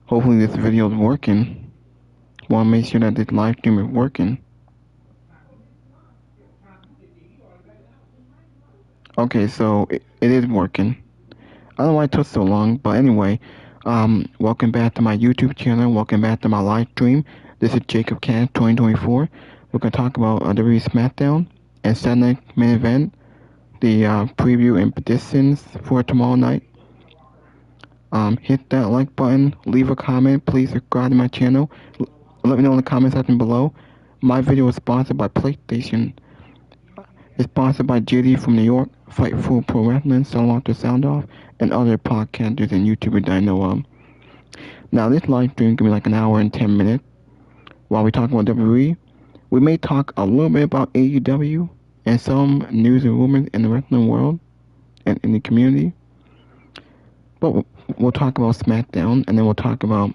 Hopefully this video is working. Want to make sure that this live stream is working. Okay, so it is working. I don't know why it took so long, but anyway, welcome back to my YouTube channel. Welcome back to my live stream. This is Jacob Cat 2024. We're gonna talk about WWE SmackDown and Saturday Night Main Event, the preview and predictions for tomorrow night. Hit that like button, leave a comment, please subscribe to my channel. Let me know in the comment section below. My video is sponsored by PlayStation. It's sponsored by JD from New York, Fightful Pro Wrestling, Sound Off to Sound Off, and other podcasters and YouTubers that I know of. Now, this live stream can be like an hour and 10 minutes. While we talk about WWE, we may talk a little bit about AEW and some news and rumors in the wrestling world and in the community. But we'll talk about SmackDown, and then we'll talk about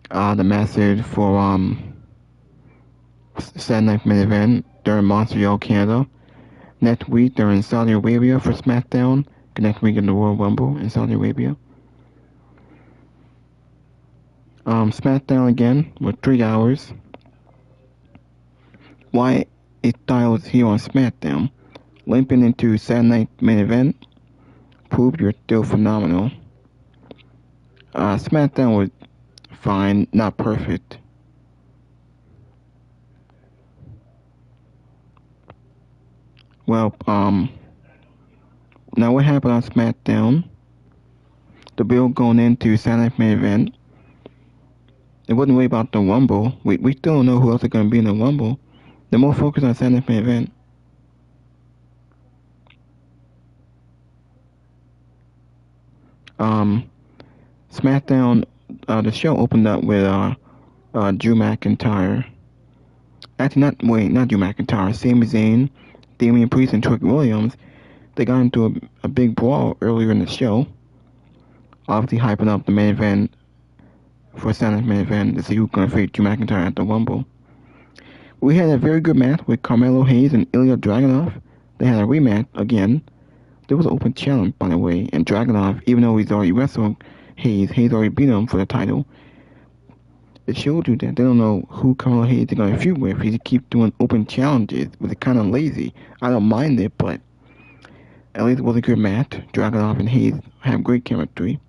the message for Saturday Night Main Event during Montreal, Canada. Next week, they're in Saudi Arabia for SmackDown. Next week in the Royal Rumble in Saudi Arabia. SmackDown again with 3 hours. Why is Styles here on SmackDown? Limping into Saturday Night Main Event. Prove you're still phenomenal. SmackDown was fine, not perfect. Well, now what happened on SmackDown? The build going into Saturday Night Main Event. It wasn't really about the Rumble. We still don't know who else is going to be in the Rumble. They're more focused on Saturday Night Main Event. SmackDown, the show opened up with Drew McIntyre. Actually, not Drew McIntyre. Sami Zayn, Damian Priest, and Trick Williams. They got into a big brawl earlier in the show. Obviously hyping up the main event for Saturday Night Main Event to see who's going to face Drew McIntyre at the Rumble. We had a very good match with Carmelo Hayes and Ilya Dragunov. They had a rematch again. There was an open challenge, by the way, and Dragunov, even though he's already wrestled Hayes already beat him for the title. It showed you that they don't know who Carmelo Hayes is going to feud with. He keeps doing open challenges, which is kind of lazy. I don't mind it, but at least it was a good match. Dragunov and Hayes have great chemistry.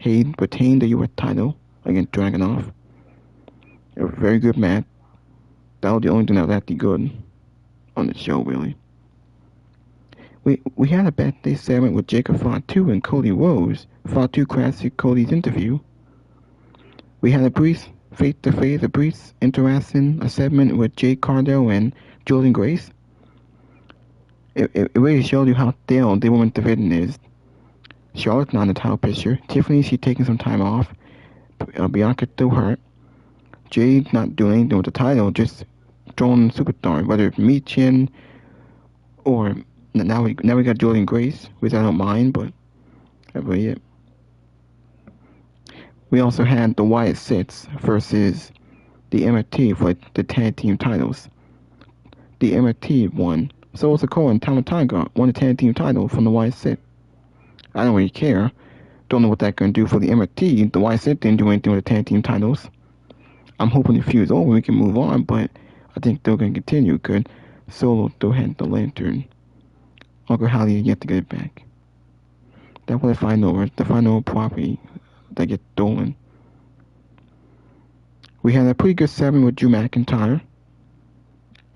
Hayes retained the U.S. title against Dragunov. It was a very good match. That was the only thing that was actually good on the show, really. We had a backstage segment with Jacob Fatu and Cody Rhodes. Fatu crashed Cody's interview. We had a brief face-to-face, a brief interaction, a segment with Jay Cardell and Jordan Grace. It really showed you how stale the women's division is. Charlotte's not in the title picture. Tiffany, she's taking some time off. Bianca's still hurt. Jay's not doing anything with the title, just throwing superstars, whether it's Michin or now we got Jordan Grace, which I don't mind, but that's really it. We also had the Wyatt Six versus the MFT for the tag team titles. The MFT won. So Sikoa and Tama Tonga won the tag team title from the Wyatt Six. I don't really care. Don't know what that's going to do for the MFT. The Wyatt Six didn't do anything with the tag team titles. I'm hoping the feud's over, we can move on, but I think they're going to continue because Solo still had the lantern. Uncle Holly yet to get it back. That was the final property that gets stolen. We had a pretty good segment with Drew McIntyre.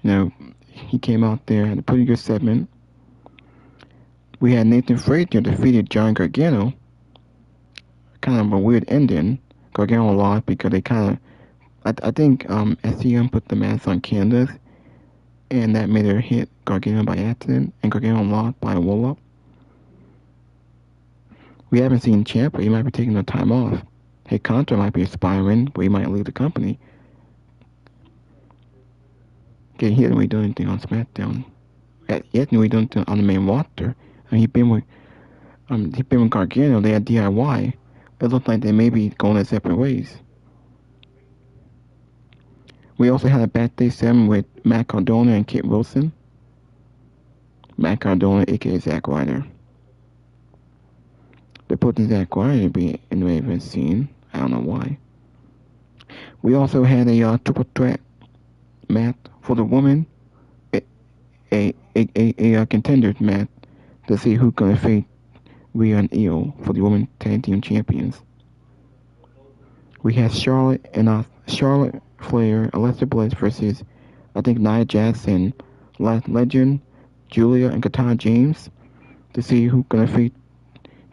You know, he came out there, had a pretty good segment. We had Nathan Frazier defeated John Gargano. Kind of a weird ending. Gargano lost because they kind of, I think SCM put the mask on Candace, and that made her hit Gargano by accident, and Gargano lost by a roll-up. We haven't seen Ciampa. He might be taking a time off. His contract might be expiring, but he might leave the company. Okay, he hasn't really done anything on SmackDown. He hasn't really done anything on the main roster. I mean, he's been with Gargano. They had DIY. It looked like they may be going their separate ways. We also had a backstage segment with Matt Cardona and Kit Wilson. Matt Cardona, aka Zack Ryder. They're putting Zack Ryder to be in the main event scene. I don't know why. We also had a triple threat match for the women, a contenders match to see who's gonna face Rhea and Io for the women tag team champions. We had Charlotte Flair, Alexa Bliss versus I think Nia Jax and Last Legend, Julia and Katana James to see who's gonna face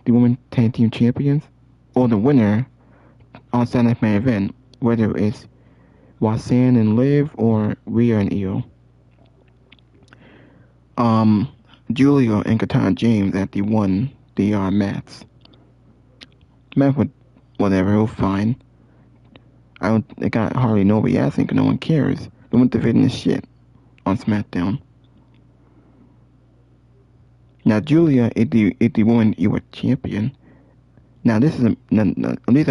the women tag team champions or the winner on Saturday's main event, whether it's Wasan and Liv or Rhea and Io. Julia and Katana James actually won the match. Match with whatever, it was fine. It got hardly nobody asking because no one cares. They went to fitness shit on SmackDown. Now Julia is the woman you were champion. Now these are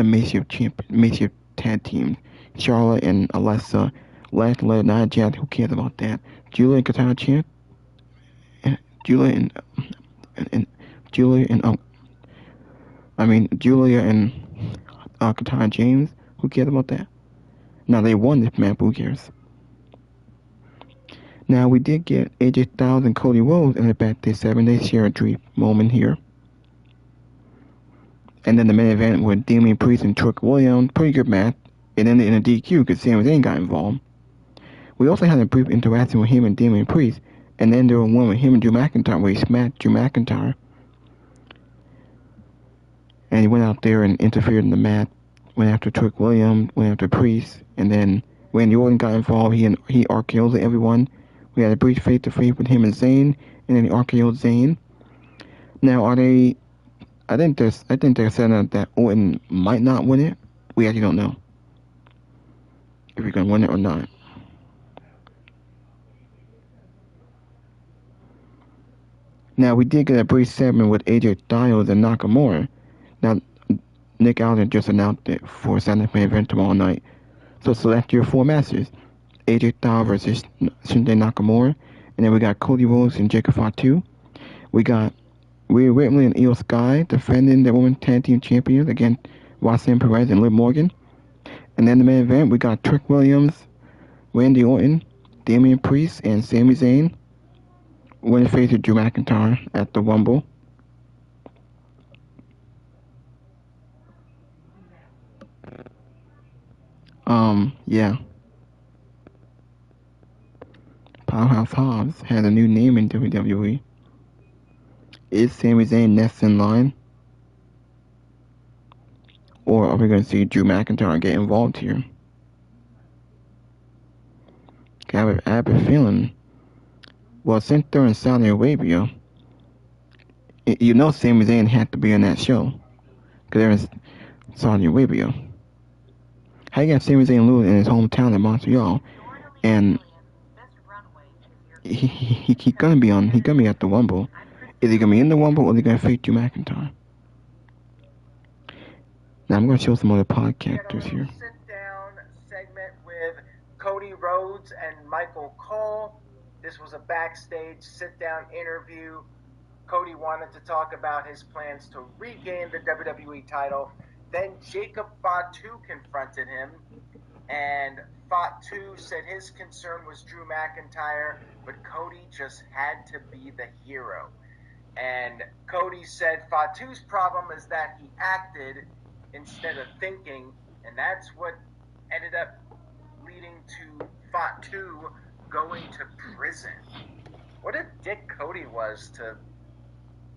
makeshift tag teams. Charlotte and Alexa, Last Legend, Nia Jax. Who cares about that? Julia and Katana champ. Julia and Julia and Julia and Katana James. Who cares about that? Now they won this match. Who cares? Now we did get AJ Styles and Cody Rhodes in the backstage 7. They share a brief moment here. And then the main event with Damian Priest and Trick Williams, pretty good match. It ended in a DQ because Sami Zayn got involved. We also had a brief interaction with him and Damian Priest, and then there was one with him and Drew McIntyre where he smacked Drew McIntyre. And he went out there and interfered in the match, went after Trick Williams, went after Priest, and then Randy Orton got involved. He RKO'd everyone. We had a brief face-to-face with him and Zayn, and then he RKO'd Zayn. Now, are they... I think they're setting up that Orton might not win it. We actually don't know if he's going to win it or not. Now, we did get a brief segment with AJ Styles and Nakamura. Now, Nick Aldis just announced it for Saturday's main event tomorrow night. So select your 4 matches. AJ Styles versus Shinsuke Nakamura. And then we got Cody Rhodes and Jacob Fatu. We got Rhea Ripley and Io Sky defending the women's tag team champions against Roxanne Perez and Liv Morgan. And then the main event, we got Trick Williams, Randy Orton, Damian Priest, and Sami Zayn winning face of Drew McIntyre at the Rumble. Yeah. Powerhouse Hobbs has a new name in WWE. Is Sami Zayn next in line? Or are we going to see Drew McIntyre get involved here? I have a feeling. Well, since they're in Saudi Arabia, you know Sami Zayn had to be on that show. Because they're in Saudi Arabia. How you got Sami Zayn lose in his hometown in Montreal, and he's gonna be at the Rumble. Is he gonna be in the Rumble or is he gonna face Drew McIntyre? Now I'm gonna show some other podcasters here. Sit-down segment with Cody Rhodes and Michael Cole. This was a backstage sit-down interview. Cody wanted to talk about his plans to regain the WWE title. Then Jacob Fatu confronted him, and Fatu said his concern was Drew McIntyre, but Cody just had to be the hero. And Cody said Fatu's problem is that he acted instead of thinking, and that's what ended up leading to Fatu going to prison. What a dick Cody was to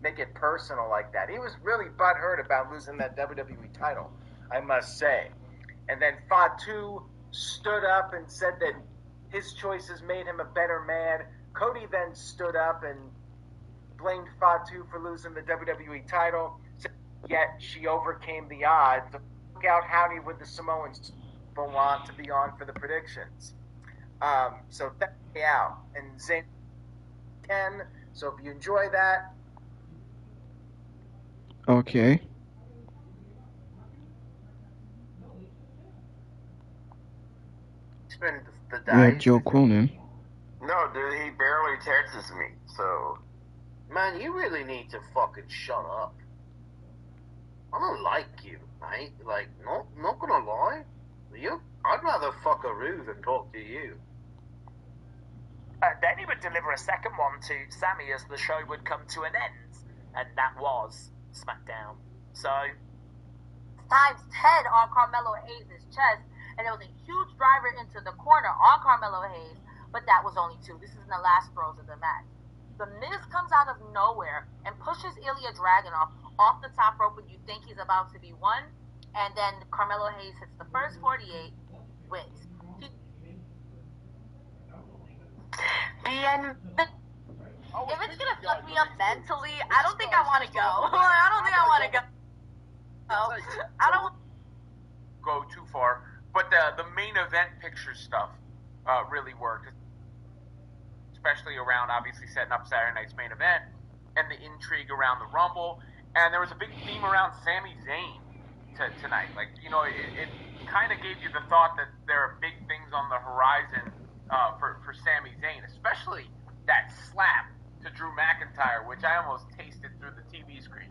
make it personal like that. He was really butthurt about losing that WWE title, I must say. And then Fatu stood up and said that his choices made him a better man. Cody then stood up and blamed Fatu for losing the WWE title, yet she overcame the odds. Look out howdy with the Samoans people want to be on for the predictions. So that's out. And Zayn 10. So if you enjoy that, okay. spend the We dice. have Joe Cronin. No, dude, he barely texts me, so... Man, you really need to fucking shut up. I don't like you, mate. Like, not gonna lie. I'd rather fuck a Roo than talk to you. And then he would deliver a second one to Sammy as the show would come to an end. And that was SmackDown. So, times 10 on Carmelo Hayes' chest, and it was a huge driver into the corner on Carmelo Hayes, but that was only 2. This is in the last throws of the match. The Miz comes out of nowhere and pushes Ilya Dragunov off the top rope when you think he's about to be won, and then Carmelo Hayes hits the first 48, wins. If it's gonna fuck me up mentally, I don't think I want to go. I don't think I want to go. I don't go too far, but the main event picture stuff really worked, especially around obviously setting up Saturday night's main event and the intrigue around the Rumble. And there was a big theme around Sami Zayn tonight. Like, you know, it kind of gave you the thought that there are big things on the horizon for Sami Zayn, especially that slap to Drew McIntyre, which I almost tasted through the TV screen.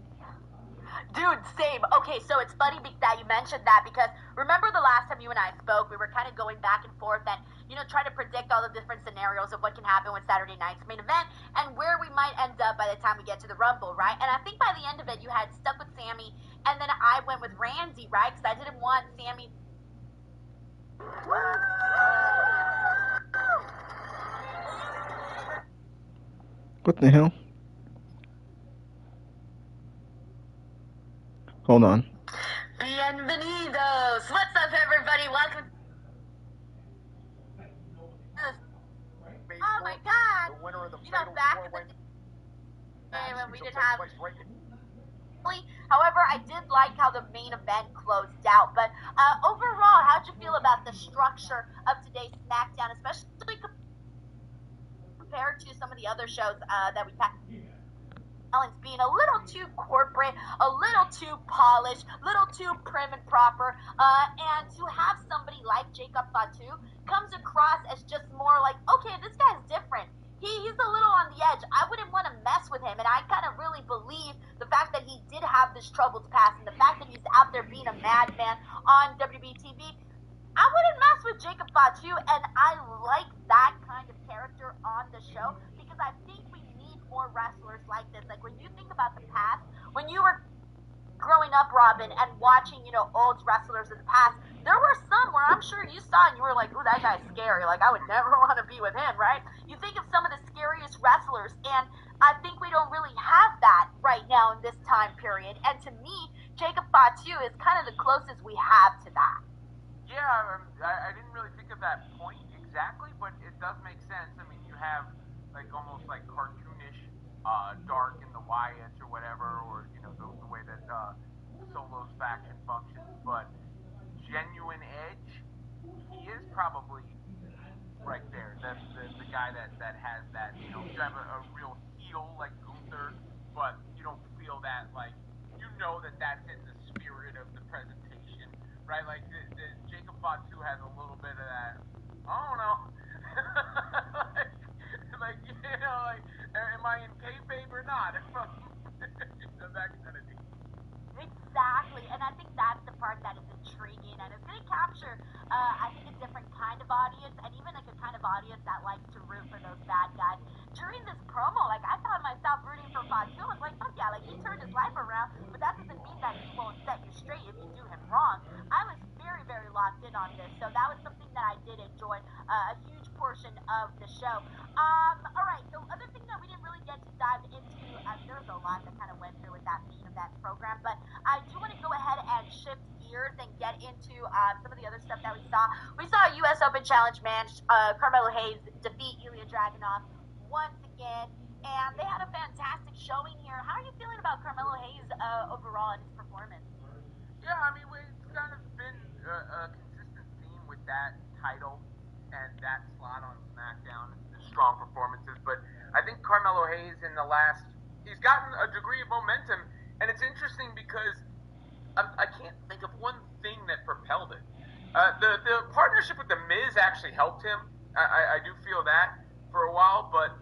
Dude, same. Okay, so it's funny that you mentioned that, because remember the last time you and I spoke, we were kind of going back and forth and, you know, trying to predict all the different scenarios of what can happen with Saturday night's main event and where we might end up by the time we get to the Rumble, right? And I think by the end of it, you had stuck with Sammy, and then I went with Randy, right? Because I didn't want Sammy. What the hell? Hold on. Bienvenidos! What's up, everybody? Welcome. Oh my God! You know, back in the day when we didn't have. However, I did like how the main event closed out. But overall, how'd you feel about the structure of today's SmackDown, especially compared to some of the other shows that we've had? Being a little too corporate, a little too polished, a little too prim and proper, and to have somebody like Jacob Fatu comes across as just more like, okay, this guy's different. He's a little on the edge. I wouldn't want to mess with him, and I kind of really believe the fact that he did have this troubled past and the fact that he's out there being a madman on WWE TV. I wouldn't mess with Jacob Fatu, and I like that kind of character on the show because I think we need more wrestlers like this. Like, when you think about the past, when you were growing up, Robin, and watching, you know, old wrestlers in the past, there were some where I'm sure you saw and you were like, ooh, that guy's scary. Like, I would never want to be with him, right? You think of some of the scariest wrestlers, and I think we don't really have that right now in this time period. And to me, Jacob Fatu is kind of the closest we have to that. Yeah, I didn't really think of that point exactly, but it does make sense. I mean, you have like almost like cartoonish Dark in the Wyatts or whatever, or you know the way that Solo's faction functions, but genuine edge, he is probably right there. That's the guy that has that. You know, you have a real heel like Gunther, but you don't feel that like you know that that's in the spirit of the presentation. Right, like the Jacob Fatu has a little bit of that. I don't know, like you know, like am I in kayfabe or not? You know, that kind of thing. Exactly, and I think that's the part that is intriguing, and it's going to capture, I think, a different kind of audience, and even like a kind of audience that likes to root for those bad guys. During this promo, like, I found myself rooting for Fatu. I was like, fuck yeah, like, he turned his life around, but that doesn't mean that he won't set you straight if you do him wrong. I was very, very locked in on this, so that was something that I did enjoy, a huge portion of the show. All right, the other thing that we didn't really get to dive into, there's a lot that kind of went through with that main event program, but I do want to go ahead and shift gears and get into some of the other stuff that we saw. We saw a U.S. Open Challenge match, Carmelo Hayes defeat Ilya Dragunov once again, and they had a fantastic showing here. How are you feeling about Carmelo Hayes overall in his performance? Yeah, I mean, it's kind of been a consistent theme with that title and that slot on SmackDown, the strong performances. But I think Carmelo Hayes he's gotten a degree of momentum, and it's interesting because I can't think of one thing that propelled it. The partnership with The Miz actually helped him. I do feel that for a while, but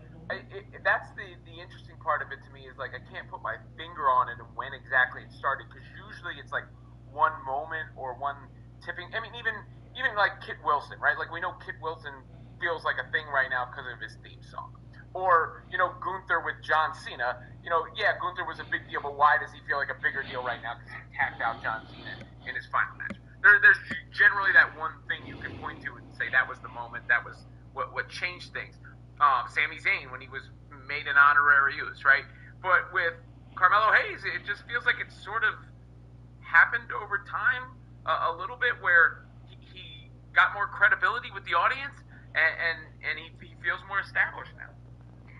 that's the interesting part of it to me is like I can't put my finger on it and when exactly it started because usually usually it's like one moment or one tipping. I mean, even like Kit Wilson, right? Like we know Kit Wilson feels like a thing right now because of his theme song. Or, Gunther with John Cena. Yeah, Gunther was a big deal, but why does he feel like a bigger deal right now? Because he tapped out John Cena in his final match. There's generally that one thing you can point to and say that was the moment, that was what changed things. Sami Zayn when he was made an honorary use, right? But with Carmelo Hayes, it just feels like it's sort of happened over time a little bit where he got more credibility with the audience and he feels more established now.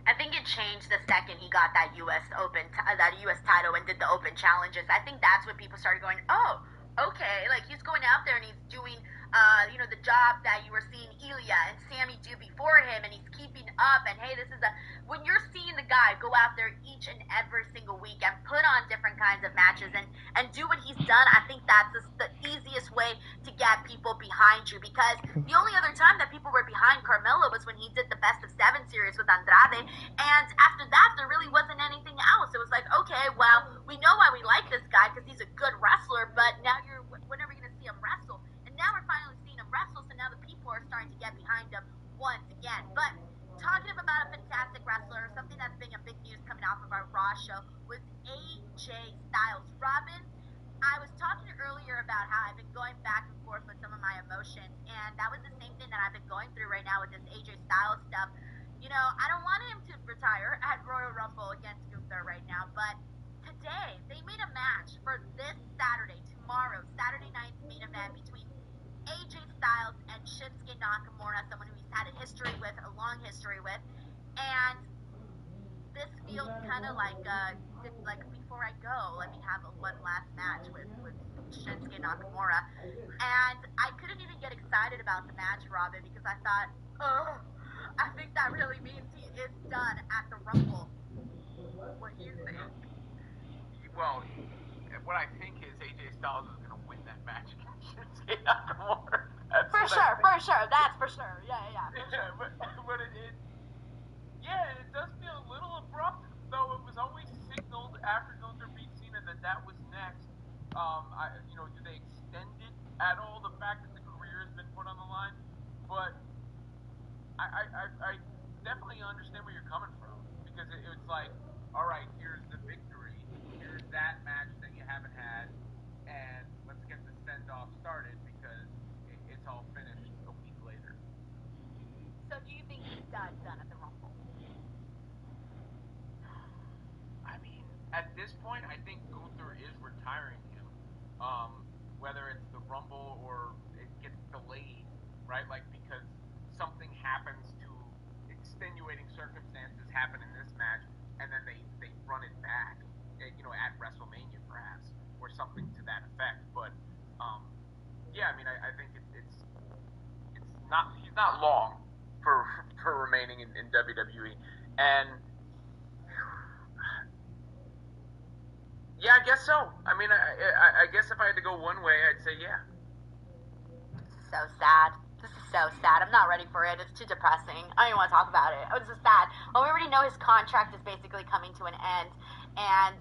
I think it changed the second he got that U.S. title and did the Open challenges. I think that's when people started going, oh, okay, like he's going out there and he's doing, the job that you were seeing Ilya and Sammy do before him, and he's keeping up. And hey, when you're seeing the guy go out there each and every single week and put on different kinds of matches and do what he's done, I think that's the easiest way to get people behind you, because the only other time that people were behind Carmelo was when he did the Best of 7 series with Andrade, and after that, there really wasn't anything else. It was like, okay, well, we know why we like this guy because he's a good wrestler, but now when are we going to see him wrestle? And now we're finally seeing him wrestle, so now the people are starting to get behind him once again. But talking about a fantastic wrestler, something that's been a big news coming off of our Raw show was AJ Styles. Robin, I was talking earlier about how I've been going back and forth with some of my emotions, and that was the same thing that I've been going through right now with this AJ Styles stuff. I don't want him to retire at Royal Rumble against Gunther right now, but today they made a match for this Saturday, tomorrow, Saturday night's main event between AJ Styles and Shinsuke Nakamura, someone who he's had a long history with, and this feels kind of like before I go, let me have one last match with Shinsuke Nakamura, and I couldn't even get excited about the match, Robin, because I thought, I think that really means he is done at the Rumble. What do you think? Well, what I think is AJ Styles is going to win that match against Shinsuke Nakamura. For sure. That's for sure. Yeah. For sure. But it does feel a little abrupt, though it was always signaled after Gunther beat Cena that was next. Do they extend it at all, the fact that the career has been put on the line? But I definitely understand where you're coming from, because it's like, all right, here's the victory, here's that match that you haven't had, and let's get the send-off started because it's all finished a week later. So do you think he's done at the Rumble? I mean, at this point, I think Gunther is retiring him. Whether it's the Rumble or it gets delayed, right? Like, because something happens to extenuating circumstances happen in this match, and then they run it back, at WrestleMania perhaps, or something to that effect. But yeah, I mean, I think it's not, he's not long for remaining in WWE, and yeah, I guess so. I mean, I guess if I had to go one way, I'd say yeah. So sad. This is so sad. I'm not ready for it. It's too depressing. I don't even want to talk about it. This is sad. Well, we already know his contract is basically coming to an end. And,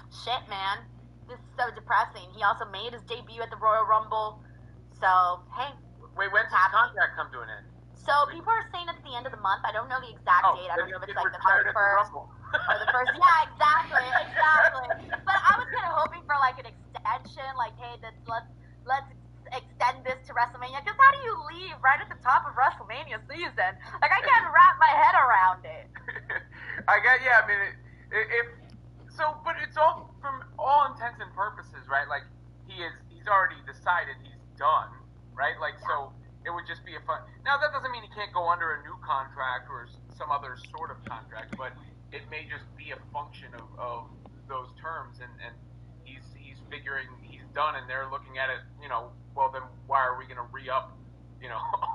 shit, man. This is so depressing. He also made his debut at the Royal Rumble. So, hey. Wait, when's his contract come to an end? So, people are saying it's the end of the month. I don't know the exact date. I don't know if it's like the 31st or the 1st. Yeah, exactly. But I was kind of hoping for like an extension. Like, hey, let's extend this to WrestleMania, because how do you leave right at the top of WrestleMania season? Like, I can't wrap my head around it. I mean, but it's all, from all intents and purposes, right? Like, he's already decided he's done, right? Like, yeah. So it would just be a fun. Now, that doesn't mean he can't go under a new contract or some other sort of contract, but it may just be a function of those terms, and he's figuring he's done, and they're looking at it, well, then why are we going to re-up,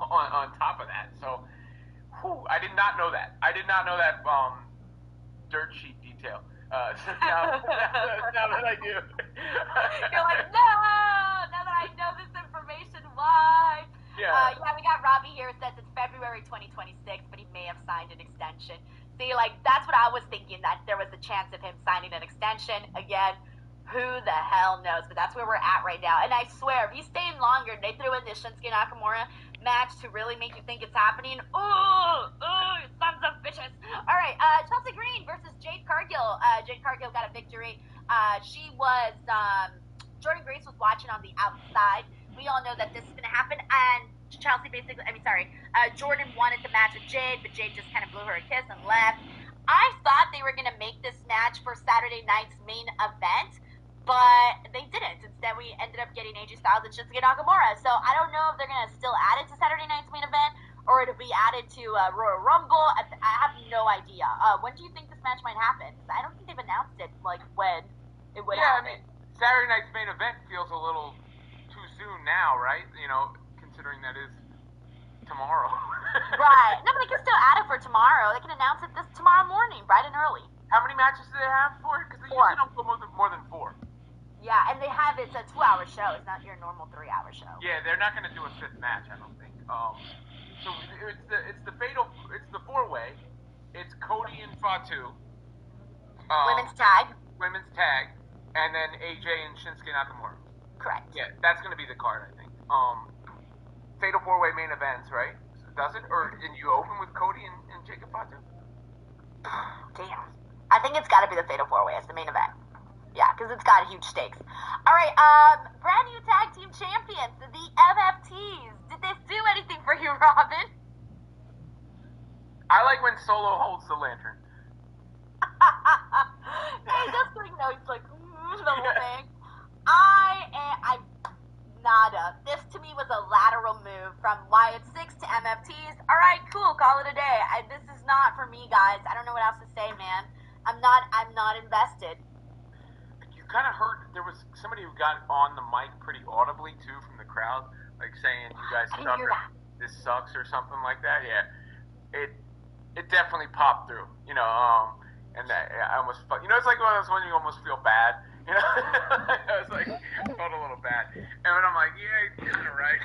on top of that? So, I did not know that. Dirt sheet detail. So now that I do. You're like, no! Now that I know this information, why? Yeah. We got Robbie here. It says it's February 2026, but he may have signed an extension. See, like, that's what I was thinking, that there was a chance of him signing an extension. Again, Who the hell knows? But that's where we're at right now. And I swear, if you stay in longer and they throw in this Shinsuke Nakamura match to really make you think it's happening, ooh, sons of bitches. All right, Chelsea Green versus Jade Cargill. Jade Cargill got a victory. Jordan Grace was watching on the outside. We all know that this is going to happen. And Jordan wanted the match with Jade, but Jade just kind of blew her a kiss and left. I thought they were going to make this match for Saturday night's main event, but they didn't. Instead, we ended up getting AJ Styles and Shinsuke Nakamura. So I don't know if they're going to still add it to Saturday night's main event or it'll be added to Royal Rumble. I have no idea. When do you think this match might happen? I don't think they've announced it, like when it would happen. I mean, Saturday night's main event feels a little too soon now, right? You know, considering that is tomorrow. Right. No, but they can still add it for tomorrow. They can announce it this tomorrow morning, bright and early. How many matches do they have for it? Because they usually don't go more than 4. Yeah, and they have it's a 2-hour show. It's not your normal 3-hour show. Yeah, they're not going to do a 5th match, I don't think. So it's the 4-way. It's Cody and Fatu. Women's tag, and then AJ and Shinsuke Nakamura. correct. Yeah, that's going to be the card, I think. Fatal 4-way main events, right? Does it? Or and you open with Cody and Jacob Fatu? Damn. I think it's got to be the Fatal 4-way as the main event. Yeah, because it's got huge stakes. All right, brand new tag team champions, the MFTs. Did they do anything for you, Robin? I like when Solo holds the lantern. Hey, just so you know, he's like, the whole thing. I nada. This to me was a lateral move from Wyatt 6 to MFTs. All right, cool, call it a day. This is not for me, guys. I don't know what else to say, man. I'm not invested. You kind of heard there was somebody who got on the mic pretty audibly too from the crowd, like saying you guys suck or this sucks or something like that. Yeah, it definitely popped through, you know. And I almost felt, you know, it's like one of those when you almost feel bad, you know. I was like, I felt a little bad, and when I'm like, yeah, you're kind of right.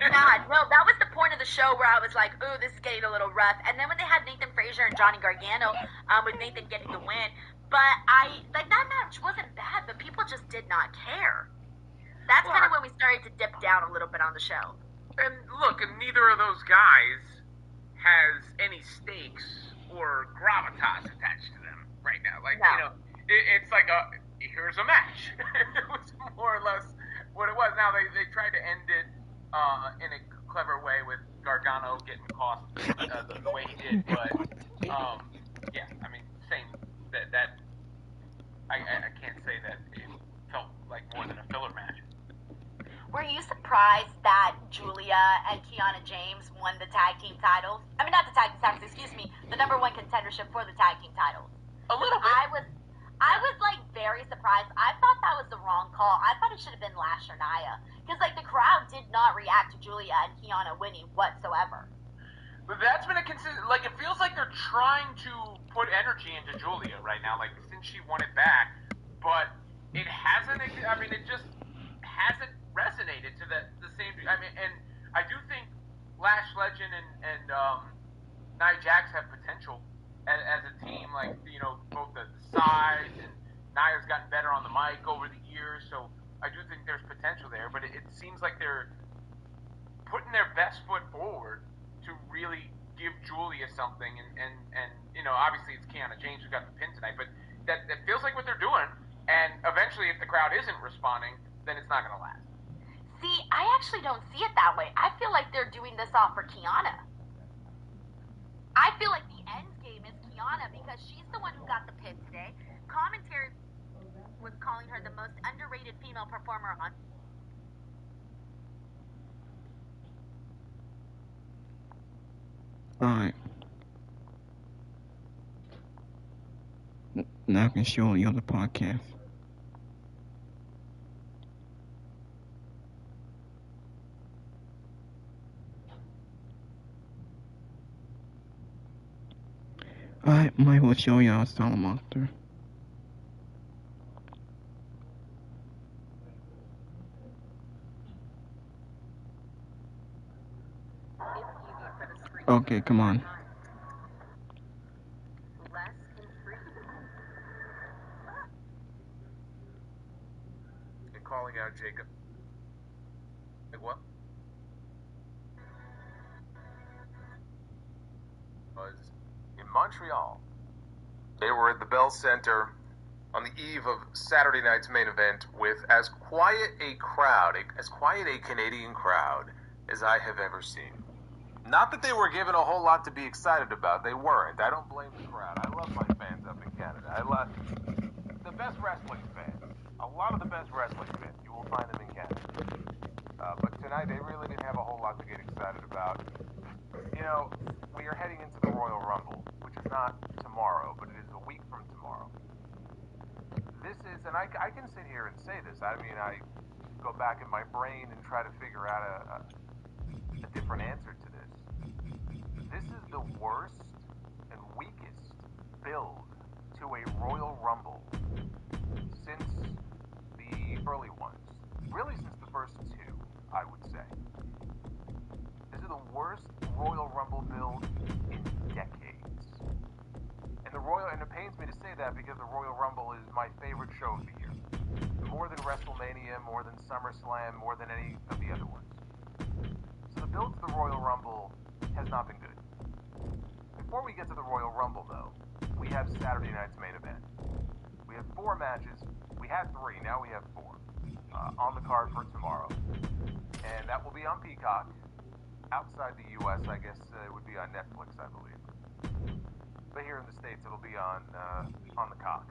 God, no, that was the point of the show where I was like, ooh, this is getting a little rough. And then when they had Nathan Frazier and Johnny Gargano, with Nathan getting the win. But that match wasn't bad, but people just did not care. That's kind of when we started to dip down a little bit on the show. And look, and neither of those guys has any stakes or gravitas attached to them right now. Like, no. You know, it's like here's a match. It was more or less what it was. Now, they tried to end it in a clever way with Gargano getting cost the way he did. But, yeah, I mean, same. That I can't say that it felt like more than a filler match. Were you surprised that Julia and Kiana James won the tag team titles? I mean, not the tag team titles, excuse me, the number 1 contendership for the tag team titles. A little bit. I was like very surprised. I thought that was the wrong call. I thought it should have been Lash or Nia. Because like the crowd did not react to Julia and Kiana winning whatsoever. But that's been a consistent, like, it feels like they're trying to put energy into Julia right now, like, since she won it back, but it hasn't, I mean, it just hasn't resonated to the same, I mean, and I do think Lash Legend and Nia Jax have potential as a team, like, you know, both the size, and Nia's gotten better on the mic over the years, so I do think there's potential there, but it seems like they're putting their best foot forward to really give Julia something, and you know, obviously it's Kiana James who got the pin tonight, but that feels like what they're doing, and eventually if the crowd isn't responding, then it's not going to last. See, I actually don't see it that way. I feel like they're doing this all for Kiana. I feel like the end game is Kiana because she's the one who got the pin today. Commentary was calling her the most underrated female performer on. Alright. Now I can show you on the podcast. I might will show y'all Salamonster. Okay, come on. calling out Jacob. Like what? Was in Montreal. They were at the Bell Center on the eve of Saturday night's main event with as quiet a crowd, as quiet a Canadian crowd as I have ever seen. Not that they were given a whole lot to be excited about. They weren't. I don't blame the crowd. I love my fans up in Canada. I love the best wrestling fans. A lot of the best wrestling fans. You will find them in Canada. But tonight they really didn't have a whole lot to get excited about. You know, we are heading into the Royal Rumble, which is not tomorrow, but it is a week from tomorrow. This is, and I can sit here and say this. I mean, I go back in my brain and try to figure out a different answer to this. This is the worst and weakest build to a Royal Rumble since the early ones. Really since the first two, I would say. This is the worst Royal Rumble build in decades. And it pains me to say that because the Royal Rumble is my favorite show of the year. More than WrestleMania, more than SummerSlam, more than any of the other ones. So the build to the Royal Rumble has not been good. Before we get to the Royal Rumble, though, we have Saturday night's main event. We have 4 matches. We had 3, now we have 4 on the card for tomorrow. And that will be on Peacock. Outside the U.S., I guess it would be on Netflix, I believe. But here in the States, it'll be on the cock.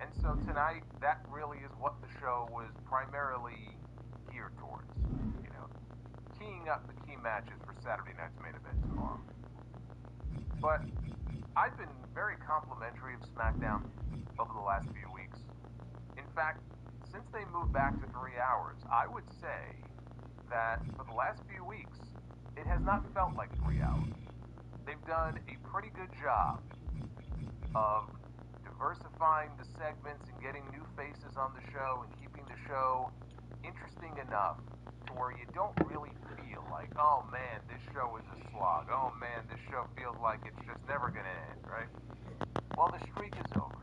And so tonight, that really is what the show was primarily geared towards. You know, teeing up the key matches for Saturday night's main event tomorrow. But I've been very complimentary of SmackDown over the last few weeks. In fact, since they moved back to 3 hours, I would say that for the last few weeks, it has not felt like 3 hours. They've done a pretty good job of diversifying the segments and getting new faces on the show and keeping the show interesting enough to where you don't really feel like, oh man, this show is a slog. Oh man, this show feels like it's just never going to end, right? Well, the streak is over.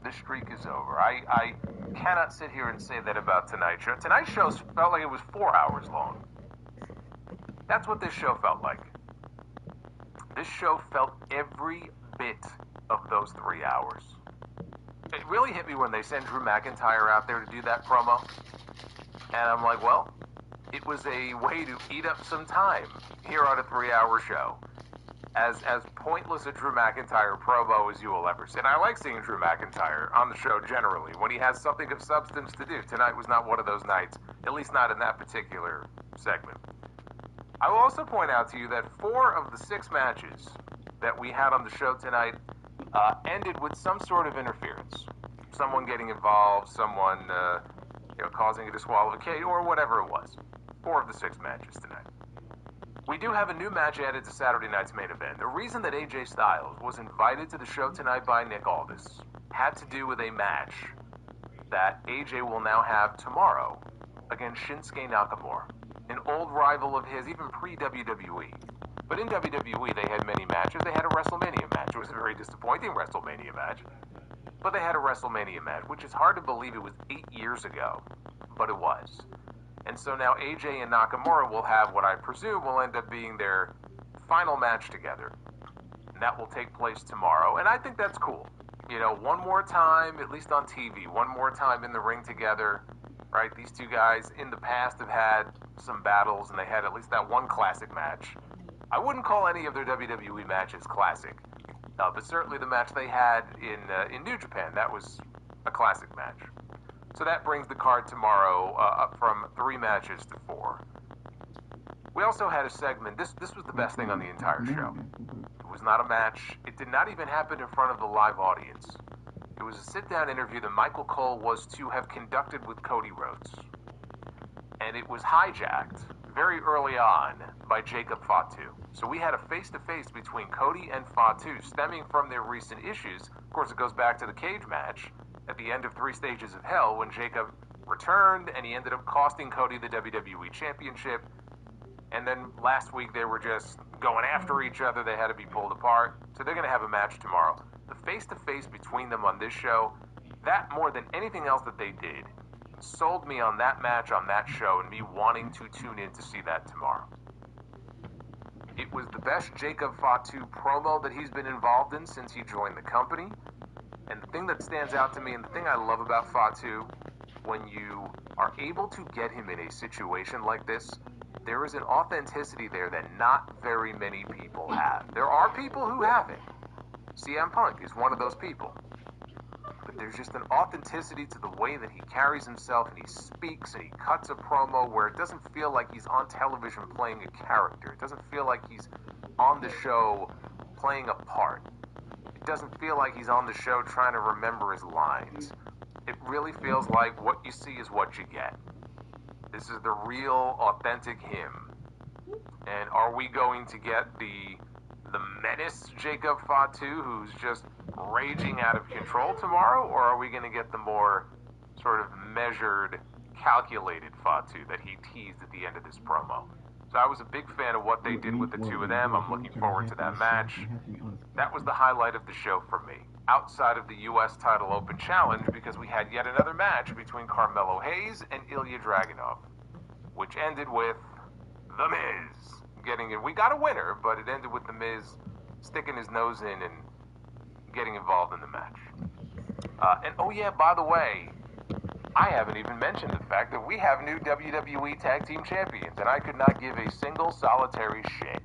The streak is over. I cannot sit here and say that about tonight's show. Tonight's show felt like it was 4 hours long. That's what this show felt like. This show felt every bit of those 3 hours. It really hit me when they sent Drew McIntyre out there to do that promo. And I'm like, well, it was a way to eat up some time here on a 3-hour show. As pointless a Drew McIntyre promo as you will ever see. And I like seeing Drew McIntyre on the show generally, when he has something of substance to do. Tonight was not one of those nights, at least not in that particular segment. I will also point out to you that 4 of the 6 matches that we had on the show tonight ended with some sort of interference. Someone getting involved, someone causing a disqualification, or whatever it was. 4 of the 6 matches tonight. We do have a new match added to Saturday night's main event. The reason that AJ Styles was invited to the show tonight by Nick Aldis had to do with a match that AJ will now have tomorrow against Shinsuke Nakamura, an old rival of his, even pre-WWE. But in WWE, they had many matches. They had a WrestleMania match. It was a very disappointing WrestleMania match. But they had a WrestleMania match, which is hard to believe it was 8 years ago. But it was. And so now AJ and Nakamura will have what I presume will end up being their final match together. And that will take place tomorrow. And I think that's cool. You know, one more time, at least on TV, one more time in the ring together. Right? These two guys in the past have had some battles, and they had at least that one classic match. I wouldn't call any of their WWE matches classic. But certainly the match they had in New Japan, that was a classic match. So that brings the card tomorrow up from 3 matches to 4. We also had a segment. This was the best thing on the entire show. It was not a match. It did not even happen in front of the live audience. It was a sit-down interview that Michael Cole was to have conducted with Cody Rhodes. And it was hijacked very early on by Jacob Fatu. So we had a face-to-face between Cody and Fatu stemming from their recent issues. Of course, it goes back to the cage match at the end of 3 Stages of Hell when Jacob returned and he ended up costing Cody the WWE Championship. And then last week they were just going after each other. They had to be pulled apart. So they're going to have a match tomorrow. The face-to-face between them on this show That, more than anything else that they did, sold me on that match, on that show, and me wanting to tune in to see that tomorrow. It was the best Jacob Fatu promo that he's been involved in since he joined the company. And the thing that stands out to me, and the thing I love about Fatu, when you are able to get him in a situation like this, there is an authenticity there that not very many people have. There are people who have it. CM Punk is one of those people. But there's just an authenticity to the way that he carries himself, and he speaks, and he cuts a promo where it doesn't feel like he's on television playing a character. It doesn't feel like he's on the show playing a part. It doesn't feel like he's on the show trying to remember his lines. It really feels like what you see is what you get. This is the real, authentic him. And are we going to get the menace Jacob Fatu, who's just raging out of control tomorrow, or are we going to get the more sort of measured, calculated Fatu that he teased at the end of this promo? So I was a big fan of what they did with the two of them. I'm looking forward to that match. That was the highlight of the show for me, outside of the U.S. title open challenge, because we had yet another match between Carmelo Hayes and Ilya Dragunov, which ended with The Miz getting it. We got a winner, but it ended with The Miz sticking his nose in and getting involved in the match. And oh yeah, by the way, I haven't even mentioned the fact that we have new WWE Tag Team Champions, and I could not give a single solitary shit.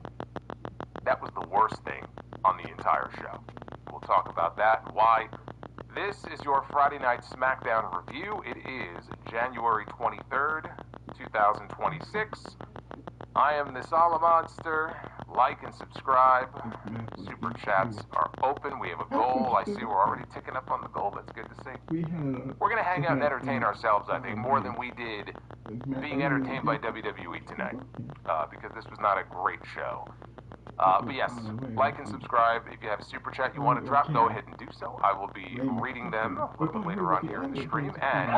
That was the worst thing on the entire show. We'll talk about that and why. This is your Friday Night SmackDown review. It is January 23rd, 2026. I am the Sala Monster. Like and subscribe. Super chats are open. We have a goal. I see we're already ticking up on the goal. That's good to see. We're going to hang out and entertain ourselves, I think, more than we did being entertained by WWE tonight, because this was not a great show. But yes, like and subscribe. If you have a super chat you want to drop, go ahead and do so. I will be reading them a little bit later on here in the stream, and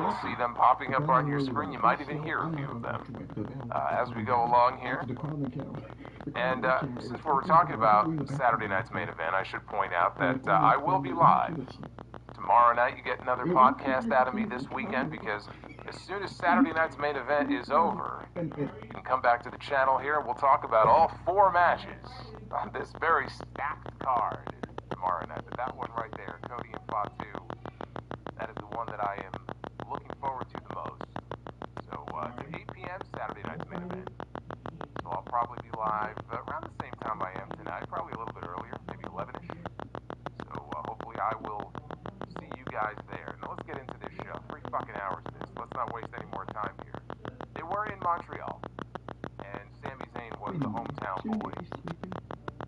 you'll see them popping up on your screen. You might even hear a few of them as we go along here. And since we're talking about Saturday night's main event, I should point out that I will be live. Tomorrow night you get another podcast out of me this weekend, because as soon as Saturday night's main event is over, you can come back to the channel here and we'll talk about all 4 matches on this very stacked card tomorrow night. But that one right there, Cody and Fatu, that is the one that I am looking forward to the most. So it's 8 p.m. Saturday night's main event. So I'll probably be live around the same time I am tonight, probably a little bit earlier, maybe 11ish. So hopefully I will see you guys there. Now let's get into this show. 3 fucking hours this. Let's not waste any more time here. They were in Montreal, and Sami Zayn was the hometown boy.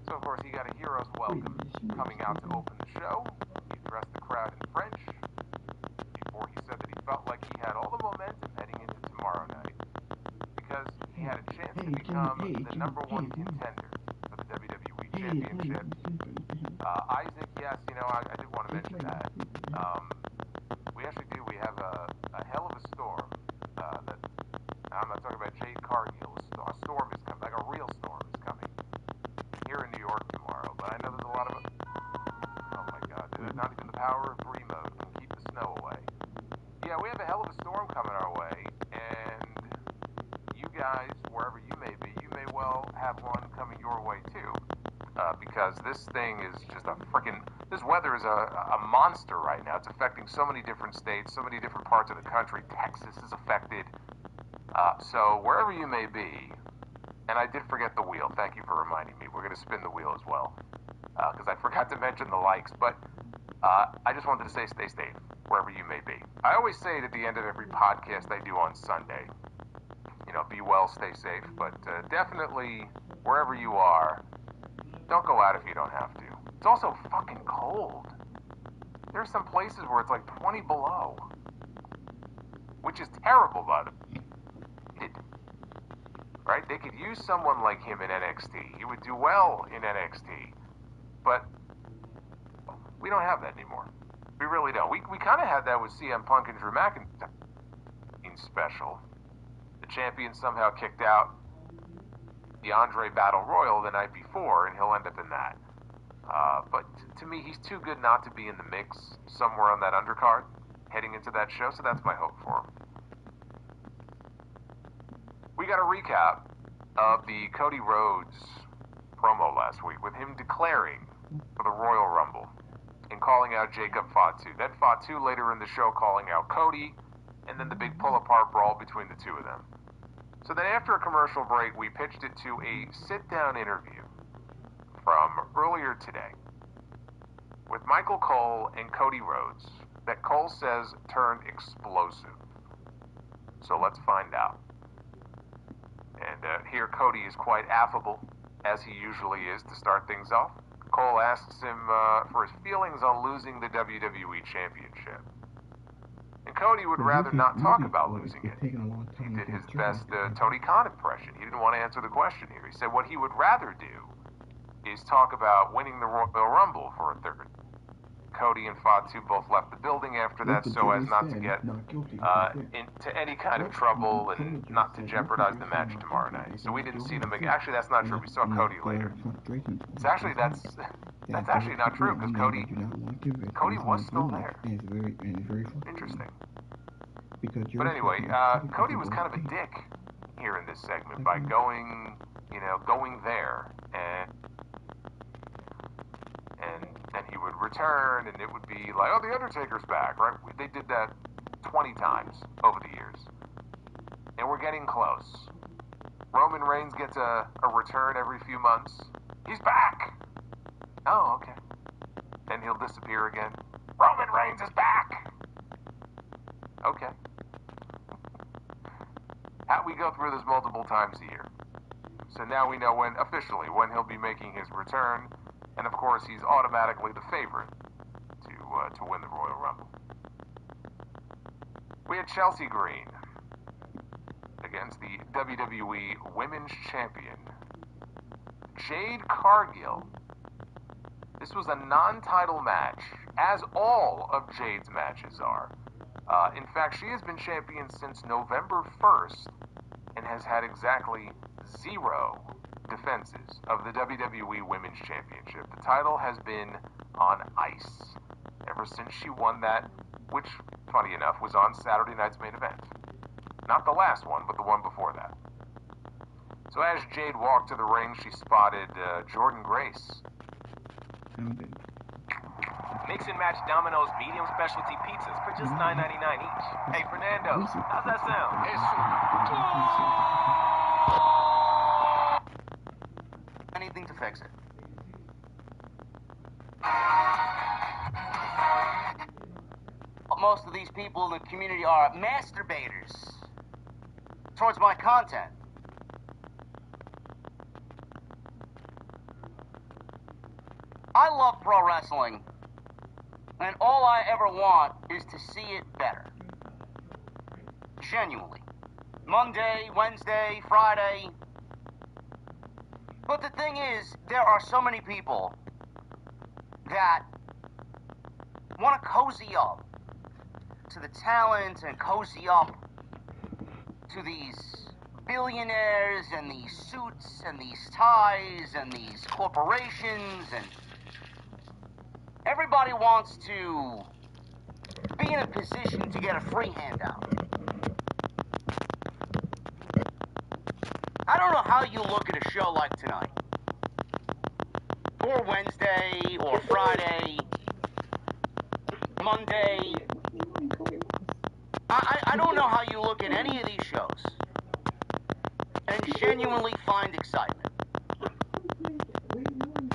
So of course he got a hero's welcome coming out to open the show. He addressed the crowd in French before he said that he felt like he had all the momentum heading into tomorrow night, because he had a chance to become the number 1 contender for the WWE Championship. Isaac, yes, I did want to mention that. We actually do. We have a hell of a storm. That I'm not talking about Jade Cargill. A storm is coming, like a real storm is coming here in New York tomorrow. But I know there's a lot of. Oh my God! Not even the power of remote can keep the snow away. Yeah, we have a hell of a storm coming our way, and you guys, wherever you may be, you may well have one coming your way too. Because this thing is just a freaking. This weather is a monster right now. It's affecting so many different states, so many different parts of the country. Texas is affected. So wherever you may be, and I did forget the wheel. Thank you for reminding me. We're going to spin the wheel as well, because I forgot to mention the likes. But I just wanted to say stay safe wherever you may be. I always say it at the end of every podcast I do on Sunday. Be well, stay safe. But definitely, wherever you are, don't go out if you don't have to. It's also fucking cold. There's some places where it's like 20 below, which is terrible, by the way. Right? They could use someone like him in NXT. He would do well in NXT. But we don't have that anymore. We really don't. We kind of had that with CM Punk and Drew McIntyre special. The champion somehow kicked out the Andre Battle Royal the night before, and he'll end up in that. But to me, he's too good not to be in the mix somewhere on that undercard heading into that show, so that's my hope for him. We got a recap of the Cody Rhodes promo last week with him declaring for the Royal Rumble and calling out Jacob Fatu. Then Fatu later in the show calling out Cody, and then the big pull-apart brawl between the two of them. So then after a commercial break, we pitched it to a sit-down interview from earlier today with Michael Cole and Cody Rhodes that Cole says turned explosive. So let's find out. And here Cody is quite affable, as he usually is, to start things off. Cole asks him for his feelings on losing the WWE Championship. And Cody would rather not talk about losing it. He did his best Tony Khan impression. He didn't want to answer the question here. He said what he would rather do is talk about winning the Royal Rumble for a third. Cody and Fatu both left the building after that so as not to get into any kind of trouble and not to jeopardize the match tomorrow night. So we didn't see them again. Actually, that's not true. We saw Cody later. It's actually, that's actually not true because Cody was still there. Interesting. But anyway, Cody was kind of a dick here in this segment by going there and then he would return, and it would be like, oh, The Undertaker's back, right? They did that 20 times over the years. And we're getting close. Roman Reigns gets a return every few months. He's back! Oh, okay. Then he'll disappear again. Roman Reigns is back! Okay. We go through this multiple times a year. So now we know officially when he'll be making his return. And of course, he's automatically the favorite to win the Royal Rumble. We had Chelsea Green against the WWE Women's Champion, Jade Cargill. This was a non-title match, as all of Jade's matches are. In fact, she has been champion since November 1st and has had exactly 0 defenses of the WWE Women's Championship. The title has been on ice ever since she won that, which, funny enough, was on Saturday night's main event. Not the last one, but the one before that. So as Jade walked to the ring, she spotted Jordan Grace. Mix and match Domino's medium specialty pizzas for just $9.99 each. Hey, Fernando, how's that sound? Anything to fix it. Most of these people in the community are masturbators towards my content. I love pro wrestling, and all I ever want is to see it better. Genuinely. Monday, Wednesday, Friday. But the thing is, there are so many people that want to cozy up to the talent and cozy up to these billionaires and these suits and these ties and these corporations, and everybody wants to be in a position to get a free handout. I don't know how you look at a show like tonight, or Wednesday, or Friday, Monday. I don't know how you look at any of these shows and genuinely find excitement.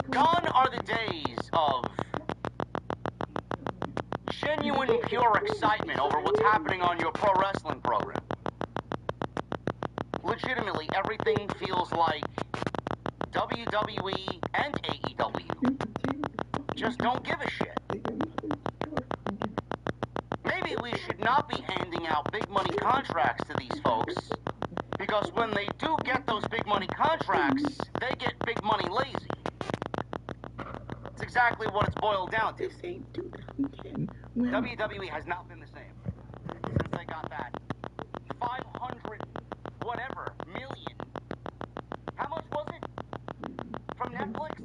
Gone are the days of genuine, pure excitement over what's happening on your pro wrestling program. Legitimately, everything feels like WWE and AEW just don't give a shit. Maybe we should not be handing out big money contracts to these folks, because when they do get those big money contracts, they get big money lazy. It's exactly what it's boiled down to. WWE has not been the same since they got that 500 whatever million. How much was it from Netflix?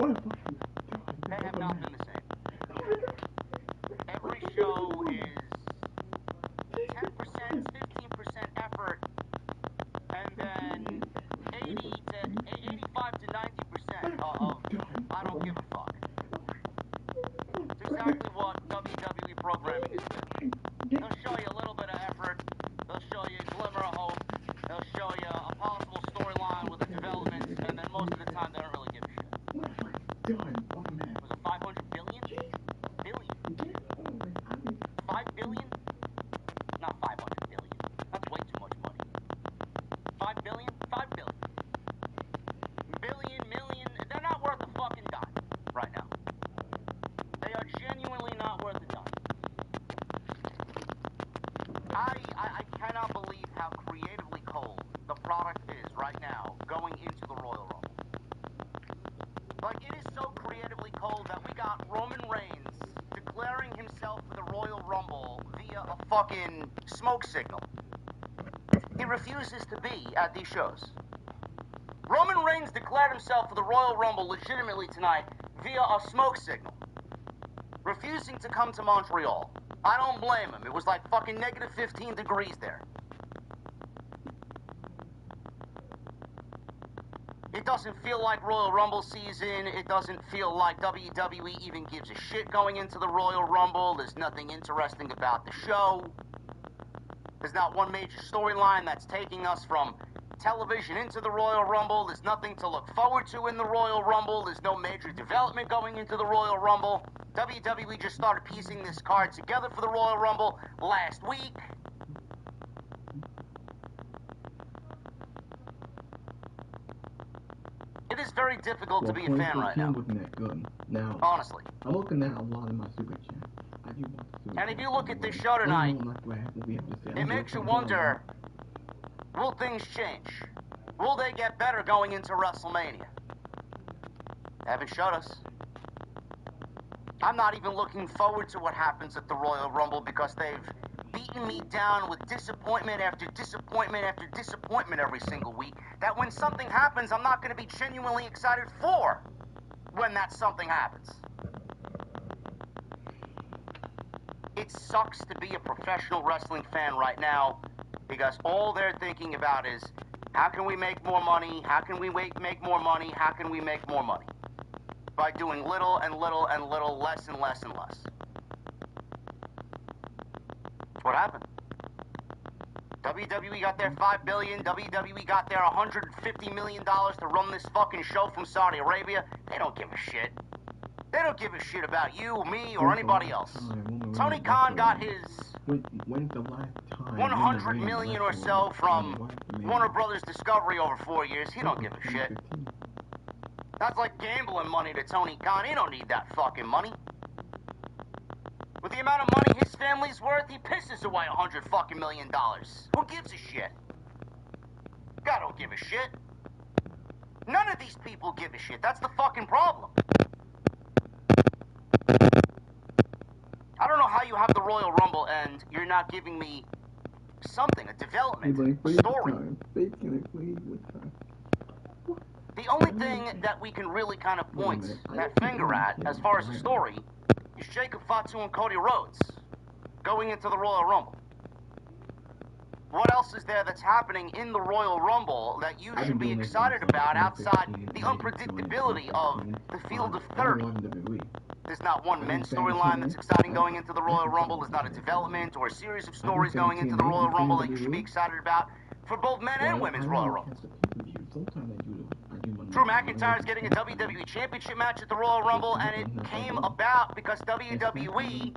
They have not been the same. Every show is 10%, 15% effort, and then 85 to 90% of I don't give a fuck. It's exactly what WWE programming is. They'll show you a little bit of effort. They'll show you a glimmer of hope. They'll show you a possible storyline with a development, and then most of the time they don't really give a shit. Was it 500 billion? Billion. 5 billion? Not 500 billion. That's way too much money. 5 billion? 5 billion. Billion, million, they're not worth a fucking dime right now. They are genuinely not worth a dime. I cannot believe how creatively cold the product is right now going into the Royal Rumble. Like, it is so creatively cold that we got Roman Reigns declaring himself for the Royal Rumble via a fucking smoke signal. He refuses to be at these shows. Roman Reigns declared himself for the Royal Rumble legitimately tonight via a smoke signal, refusing to come to Montreal. I don't blame him. It was like fucking negative 15 degrees there. It doesn't feel like Royal Rumble season. It doesn't feel like WWE even gives a shit going into the Royal Rumble. There's nothing interesting about the show. There's not one major storyline that's taking us from television into the Royal Rumble. There's nothing to look forward to in the Royal Rumble. There's no major development going into the Royal Rumble. WWE just started piecing this card together for the Royal Rumble last week. It is very difficult to be a fan right now. Wasn't that good. Now, honestly. I'm looking at a lot of my super chat. I do want to. And if you look at this show tonight, it makes you wonder, will things change? Will they get better going into WrestleMania? They haven't showed us. I'm not even looking forward to what happens at the Royal Rumble because they've beaten me down with disappointment after disappointment after disappointment every single week, that when something happens, I'm not going to be genuinely excited for when that something happens. It sucks to be a professional wrestling fan right now because all they're thinking about is, how can we make more money? How can we make more money? How can we make more money? By doing little and little and little, less and less and less. What happened? WWE got their $5 billion. WWE got their $150 million to run this fucking show from Saudi Arabia. They don't give a shit. They don't give a shit about you, me, or anybody else. Tony Khan got his $100 million or so from Warner Brothers Discovery over 4 years. He don't give a shit. That's like gambling money to Tony Khan. He don't need that fucking money. With the amount of money his family's worth, he pisses away $100 fucking million. Who gives a shit? God don't give a shit. None of these people give a shit. That's the fucking problem. I don't know how you have the Royal Rumble and you're not giving me something, a development, a story. The only thing that we can really kind of point that finger at, as far as the story, is Jacob Fatu and Cody Rhodes going into the Royal Rumble. What else is there that's happening in the Royal Rumble that you should be excited about outside the unpredictability of the field of 30? There's not one men's storyline that's exciting going into the Royal Rumble. There's not a development or a series of stories going into the Royal Rumble that you should be excited about for both men and women's Royal Rumbles. Drew McIntyre's getting a WWE Championship match at the Royal Rumble, and it came about because WWE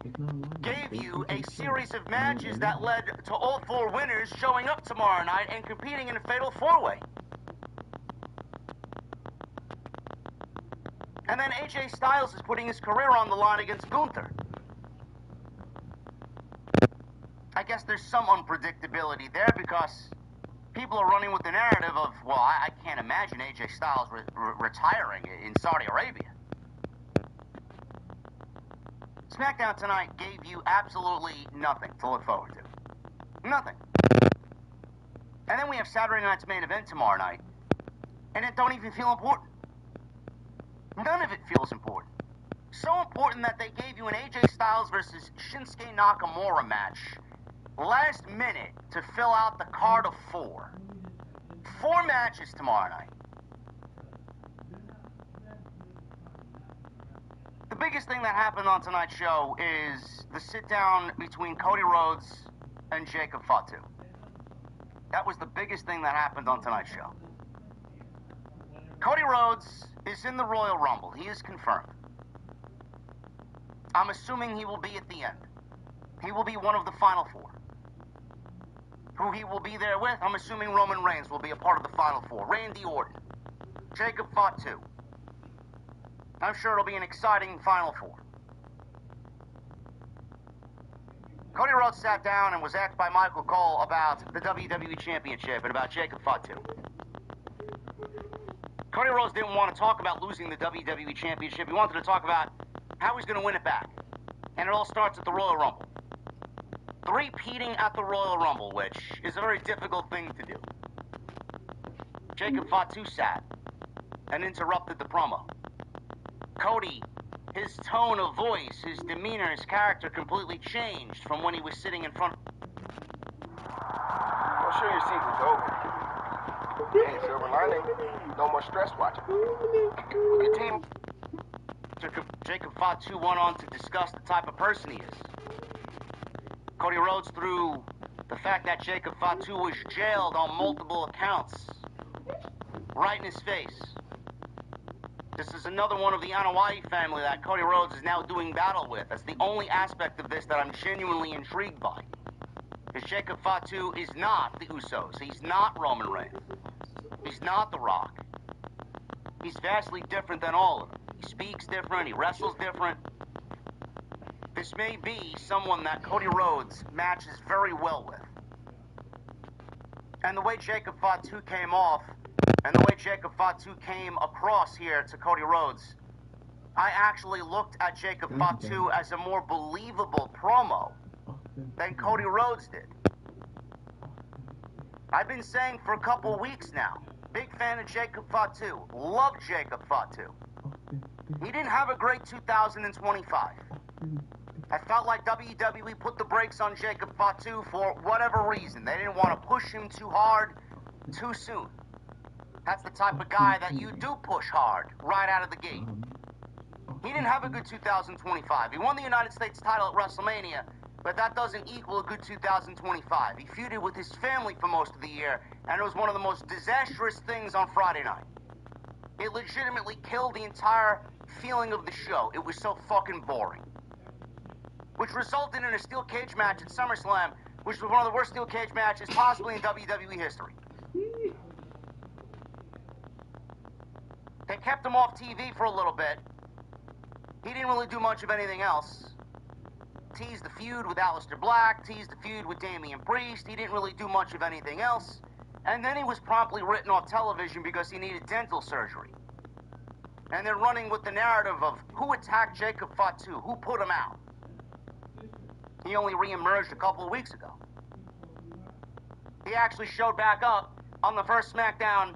gave you a series of matches that led to all 4 winners showing up tomorrow night and competing in a fatal 4-way. And then AJ Styles is putting his career on the line against Gunther. I guess there's some unpredictability there because people are running with the narrative of, well, I can't imagine AJ Styles retiring in Saudi Arabia. SmackDown tonight gave you absolutely nothing to look forward to. Nothing. And then we have Saturday night's main event tomorrow night, and it don't even feel important. None of it feels important. So important that they gave you an AJ Styles versus Shinsuke Nakamura match last minute to fill out the card of 4. 4 matches tomorrow night. The biggest thing that happened on tonight's show is the sit-down between Cody Rhodes and Jacob Fatu. That was the biggest thing that happened on tonight's show. Cody Rhodes is in the Royal Rumble. He is confirmed. I'm assuming he will be at the end. He will be one of the final 4. Who he will be there with, I'm assuming Roman Reigns will be a part of the final 4. Randy Orton, Jacob Fatu. I'm sure it'll be an exciting final 4. Cody Rhodes sat down and was asked by Michael Cole about the WWE Championship and about Jacob Fatu. Cody Rhodes didn't want to talk about losing the WWE Championship. He wanted to talk about how he's going to win it back. And it all starts at the Royal Rumble. 3-peating at the Royal Rumble, which is a very difficult thing to do. Jacob Fatu sat and interrupted the promo. Cody, his tone of voice, his demeanor, his character completely changed from when he was sitting in front. I'm sure your season's over. Hey, silver lining, no more stress watching. Your team. Jacob Fatu went on to discuss the type of person he is. Cody Rhodes threw the fact that Jacob Fatu was jailed on multiple accounts right in his face. This is another one of the Anoa'i family that Cody Rhodes is now doing battle with. That's the only aspect of this that I'm genuinely intrigued by. Because Jacob Fatu is not the Usos. He's not Roman Reigns. He's not The Rock. He's vastly different than all of them. He speaks different. He wrestles different. This may be someone that Cody Rhodes matches very well with. And the way Jacob Fatu came off, and the way Jacob Fatu came across here to Cody Rhodes, I actually looked at Jacob Fatu as a more believable promo than Cody Rhodes did. I've been saying for a couple weeks now, big fan of Jacob Fatu, love Jacob Fatu. He didn't have a great 2025. I felt like WWE put the brakes on Jacob Fatu for whatever reason. They didn't want to push him too hard, too soon. That's the type of guy that you do push hard right out of the gate. He didn't have a good 2025. He won the United States title at WrestleMania, but that doesn't equal a good 2025. He feuded with his family for most of the year, and it was one of the most disastrous things on Friday night. It legitimately killed the entire feeling of the show. It was so fucking boring. Which resulted in a steel cage match at SummerSlam, which was one of the worst steel cage matches possibly in WWE history. They kept him off TV for a little bit. He didn't really do much of anything else. Teased the feud with Aleister Black, teased the feud with Damian Priest. He didn't really do much of anything else. And then he was promptly written off television because he needed dental surgery. And they're running with the narrative of who attacked Jacob Fatu, who put him out. He only re-emerged a couple of weeks ago. He actually showed back up on the first SmackDown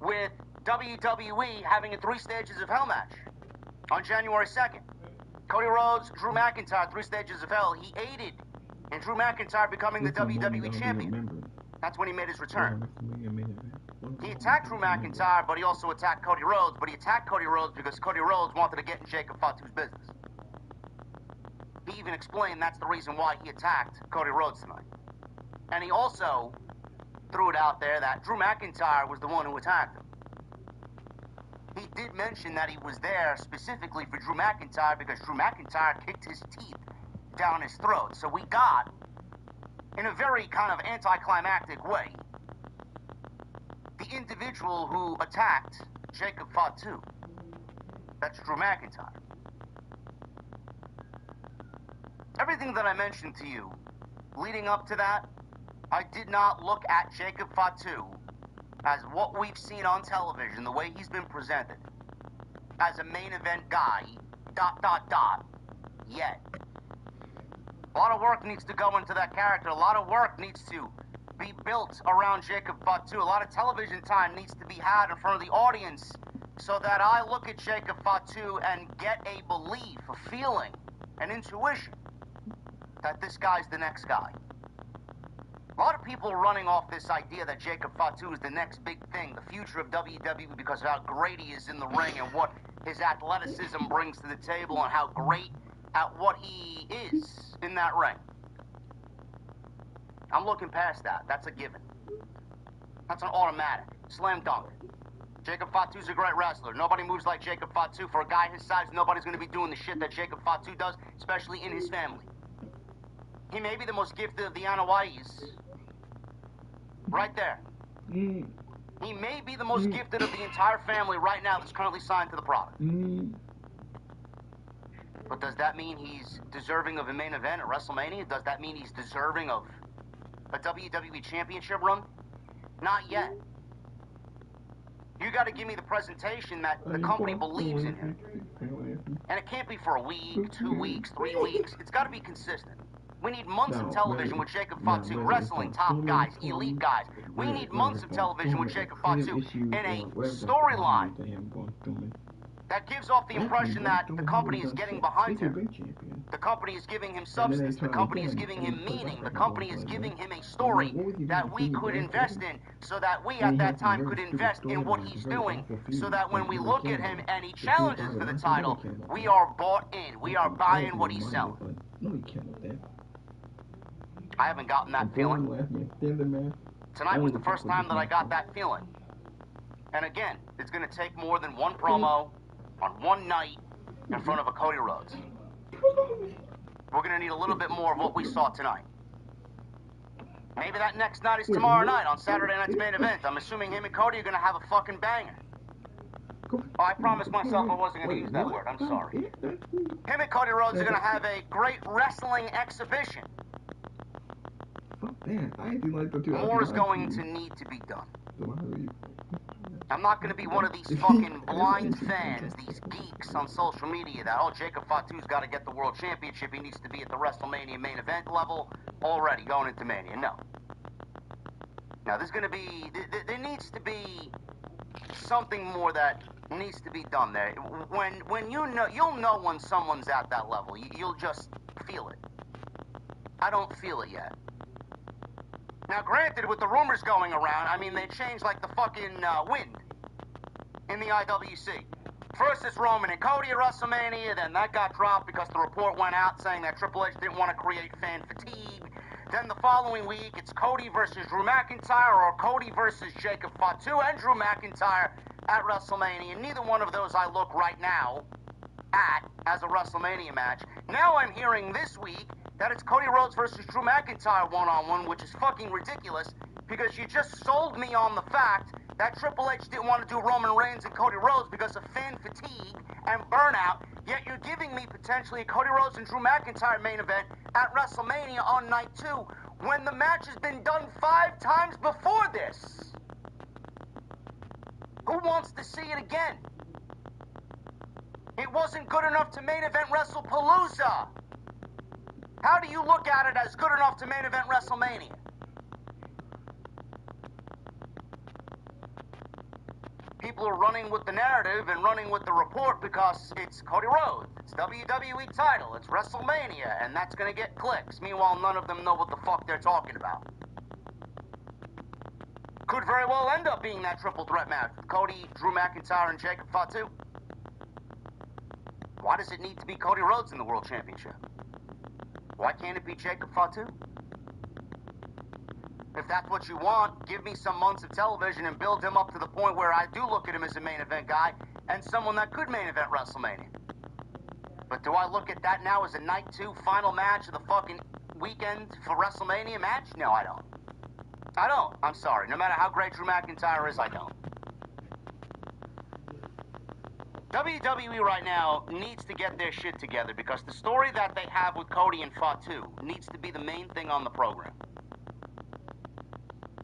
with WWE having a 3 Stages of Hell match on January 2nd. Cody Rhodes, Drew McIntyre, 3 Stages of Hell. He aided in Drew McIntyre becoming the WWE champion. That's when he made his return. He attacked Drew McIntyre, but he also attacked Cody Rhodes. But he attacked Cody Rhodes because Cody Rhodes wanted to get in Jacob Fatu's business. He even explained that's the reason why he attacked Cody Rhodes tonight. And he also threw it out there that Drew McIntyre was the one who attacked him. He did mention that he was there specifically for Drew McIntyre because Drew McIntyre kicked his teeth down his throat. So we got, in a very kind of anticlimactic way, the individual who attacked Jacob Fatu. That's Drew McIntyre. Everything that I mentioned to you, leading up to that, I did not look at Jacob Fatu as what we've seen on television, the way he's been presented, as a main event guy, ... yet. A lot of work needs to go into that character. A lot of work needs to be built around Jacob Fatu. A lot of television time needs to be had in front of the audience so that I look at Jacob Fatu and get a belief, a feeling, an intuition that this guy's the next guy. A lot of people are running off this idea that Jacob Fatu is the next big thing, the future of WWE, because of how great he is in the ring and what his athleticism brings to the table and how great at what he is in that ring. I'm looking past that. That's a given. That's an automatic. Slam dunk. Jacob Fatu's a great wrestler. Nobody moves like Jacob Fatu. For a guy his size, nobody's going to be doing the shit that Jacob Fatu does, especially in his family. He may be the most gifted of the Anawais. Right there. He may be the most gifted of the entire family right now that's currently signed to the product. But does that mean he's deserving of a main event at WrestleMania? Does that mean he's deserving of a WWE Championship run? Not yet. You got to give me the presentation that the company believes in him. And it can't be for a week, 2 weeks, 3 weeks. It's got to be consistent. We need months of television with Jacob Fatu wrestling top guys, elite guys. We need months of television with Jacob Fatu in a storyline that gives off the impression that the company is getting behind him. The company is giving him substance. The company is giving him meaning. The company is giving him a story that we could invest in, so that we at that time could invest in what he's doing, so that when we look at him and he challenges for the title, we are bought in. We are buying what he's selling. I haven't gotten that feeling. Tonight was the first time that I got that feeling. And again, it's going to take more than one promo on one night in front of a Cody Rhodes. We're going to need a little bit more of what we saw tonight. Maybe that next night is tomorrow night on Saturday night's main event. I'm assuming him and Cody are going to have a fucking banger. Oh, I promised myself I wasn't going to use that word. I'm sorry. Him and Cody Rhodes are going to have a great wrestling exhibition. More is going to need to be done. I'm not going to be one of these fucking blind fans, these geeks on social media that, oh, Jacob Fatu's got to get the World Championship. He needs to be at the WrestleMania main event level already going into Mania. No. Now, there's going to be, there needs to be something more that needs to be done there. When you know, you'll know when someone's at that level. You'll just feel it. I don't feel it yet. Now, granted, with the rumors going around, I mean, they changed like the fucking wind in the IWC. First, it's Roman and Cody at WrestleMania, then that got dropped because the report went out saying that Triple H didn't want to create fan fatigue. Then the following week, it's Cody versus Drew McIntyre, or Cody versus Jacob Fatu and Drew McIntyre at WrestleMania. Neither one of those I look right now at as a WrestleMania match. Now I'm hearing this week that it's Cody Rhodes versus Drew McIntyre one-on-one, which is fucking ridiculous, because you just sold me on the fact that Triple H didn't want to do Roman Reigns and Cody Rhodes because of fan fatigue and burnout, yet you're giving me potentially a Cody Rhodes and Drew McIntyre main event at WrestleMania on night 2, when the match has been done 5 times before this. Who wants to see it again? It wasn't good enough to main event WrestlePalooza. How do you look at it as good enough to main event WrestleMania? People are running with the narrative and running with the report because it's Cody Rhodes, it's WWE title, it's WrestleMania, and that's going to get clicks. Meanwhile, none of them know what the fuck they're talking about. Could very well end up being that triple threat match with Cody, Drew McIntyre, and Jacob Fatu. Why does it need to be Cody Rhodes in the World Championship? Why can't it be Jacob Fatu? If that's what you want, give me some months of television and build him up to the point where I do look at him as a main event guy and someone that could main event WrestleMania. But do I look at that now as a night 2 final match of the fucking weekend for WrestleMania match? No, I don't. I don't. I'm sorry. No matter how great Drew McIntyre is, I don't. WWE right now needs to get their shit together because the story that they have with Cody and Fatu needs to be the main thing on the program.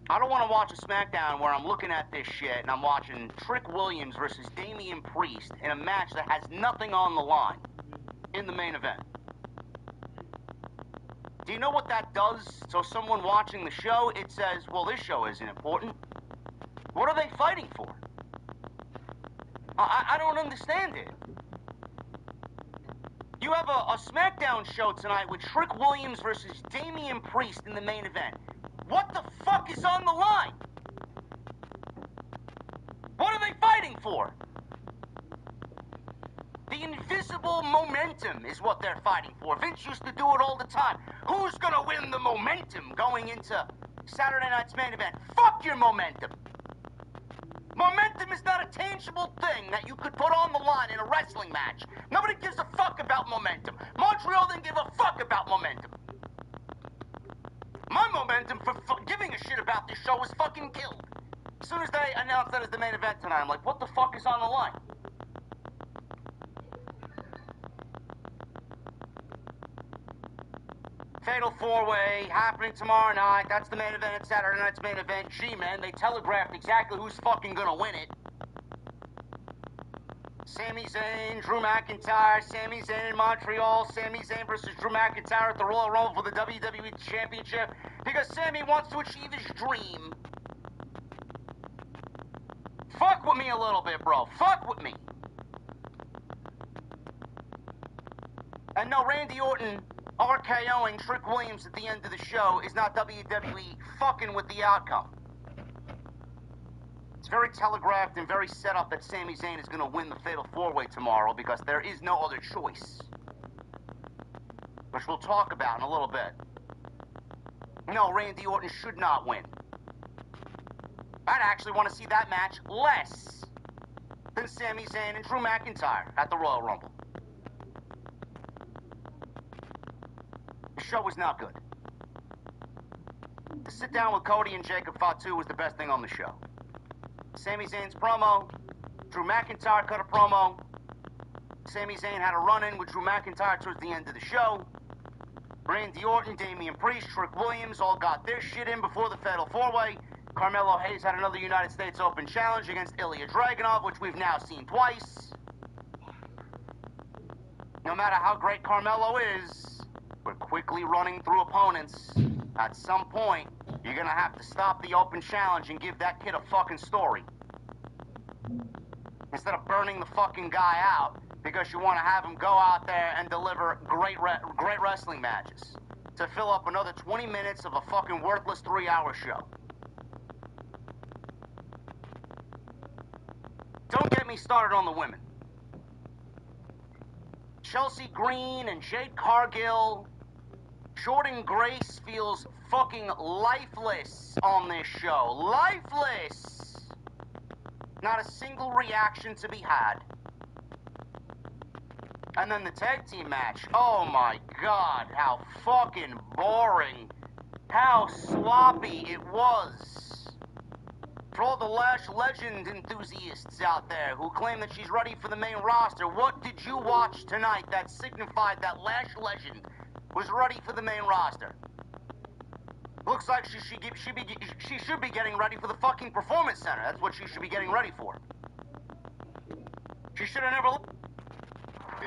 I don't want to watch a SmackDown where I'm looking at this shit and I'm watching Trick Williams versus Damian Priest in a match that has nothing on the line in the main event. Do you know what that does? So someone watching the show, it says, well, this show isn't important. What are they fighting for? I don't understand it. You have a SmackDown show tonight with Trick Williams versus Damian Priest in the main event. What the fuck is on the line? What are they fighting for? The invisible momentum is what they're fighting for. Vince used to do it all the time. Who's gonna win the momentum going into Saturday night's main event? Fuck your momentum. Momentum is not a tangible thing that you could put on the line in a wrestling match. Nobody gives a fuck about momentum. Montreal didn't give a fuck about momentum. My momentum for giving a shit about this show was fucking killed. As soon as they announced that as the main event tonight, I'm like, what the fuck is on the line? Fatal 4-Way happening tomorrow night. That's the main event. It's Saturday night's main event. Gee, man, they telegraphed exactly who's fucking gonna win it. Sami Zayn, Drew McIntyre, Sami Zayn in Montreal, Sami Zayn versus Drew McIntyre at the Royal Rumble for the WWE Championship because Sami wants to achieve his dream. Fuck with me a little bit, bro. Fuck with me. And no, Randy Orton RKOing Trick Williams at the end of the show is not WWE fucking with the outcome. It's very telegraphed and very set up that Sami Zayn is going to win the Fatal 4-Way tomorrow because there is no other choice. Which we'll talk about in a little bit. No, Randy Orton should not win. I'd actually want to see that match less than Sami Zayn and Drew McIntyre at the Royal Rumble. The show was not good. To sit down with Cody and Jacob Fatu was the best thing on the show. Sami Zayn's promo, Drew McIntyre cut a promo. Sami Zayn had a run-in with Drew McIntyre towards the end of the show. Randy Orton, Damian Priest, Trick Williams all got their shit in before the Fatal 4-Way. Carmelo Hayes had another United States Open challenge against Ilya Dragunov, which we've now seen twice. No matter how great Carmelo is, we're quickly running through opponents. At some point, you're gonna have to stop the open challenge and give that kid a fucking story. Instead of burning the fucking guy out because you want to have him go out there and deliver great wrestling matches to fill up another 20 minutes of a fucking worthless 3-hour show. Don't get me started on the women. Chelsea Green and Jade Cargill. Jordan Grace feels fucking lifeless on this show. Lifeless! Not a single reaction to be had. And then the tag team match. Oh my god, how fucking boring. How sloppy it was. For all the Lash Legend enthusiasts out there who claim that she's ready for the main roster, what did you watch tonight that signified that Lash Legend was ready for the main roster? Looks like she should be getting ready for the fucking Performance Center. That's what she should be getting ready for. She should have never...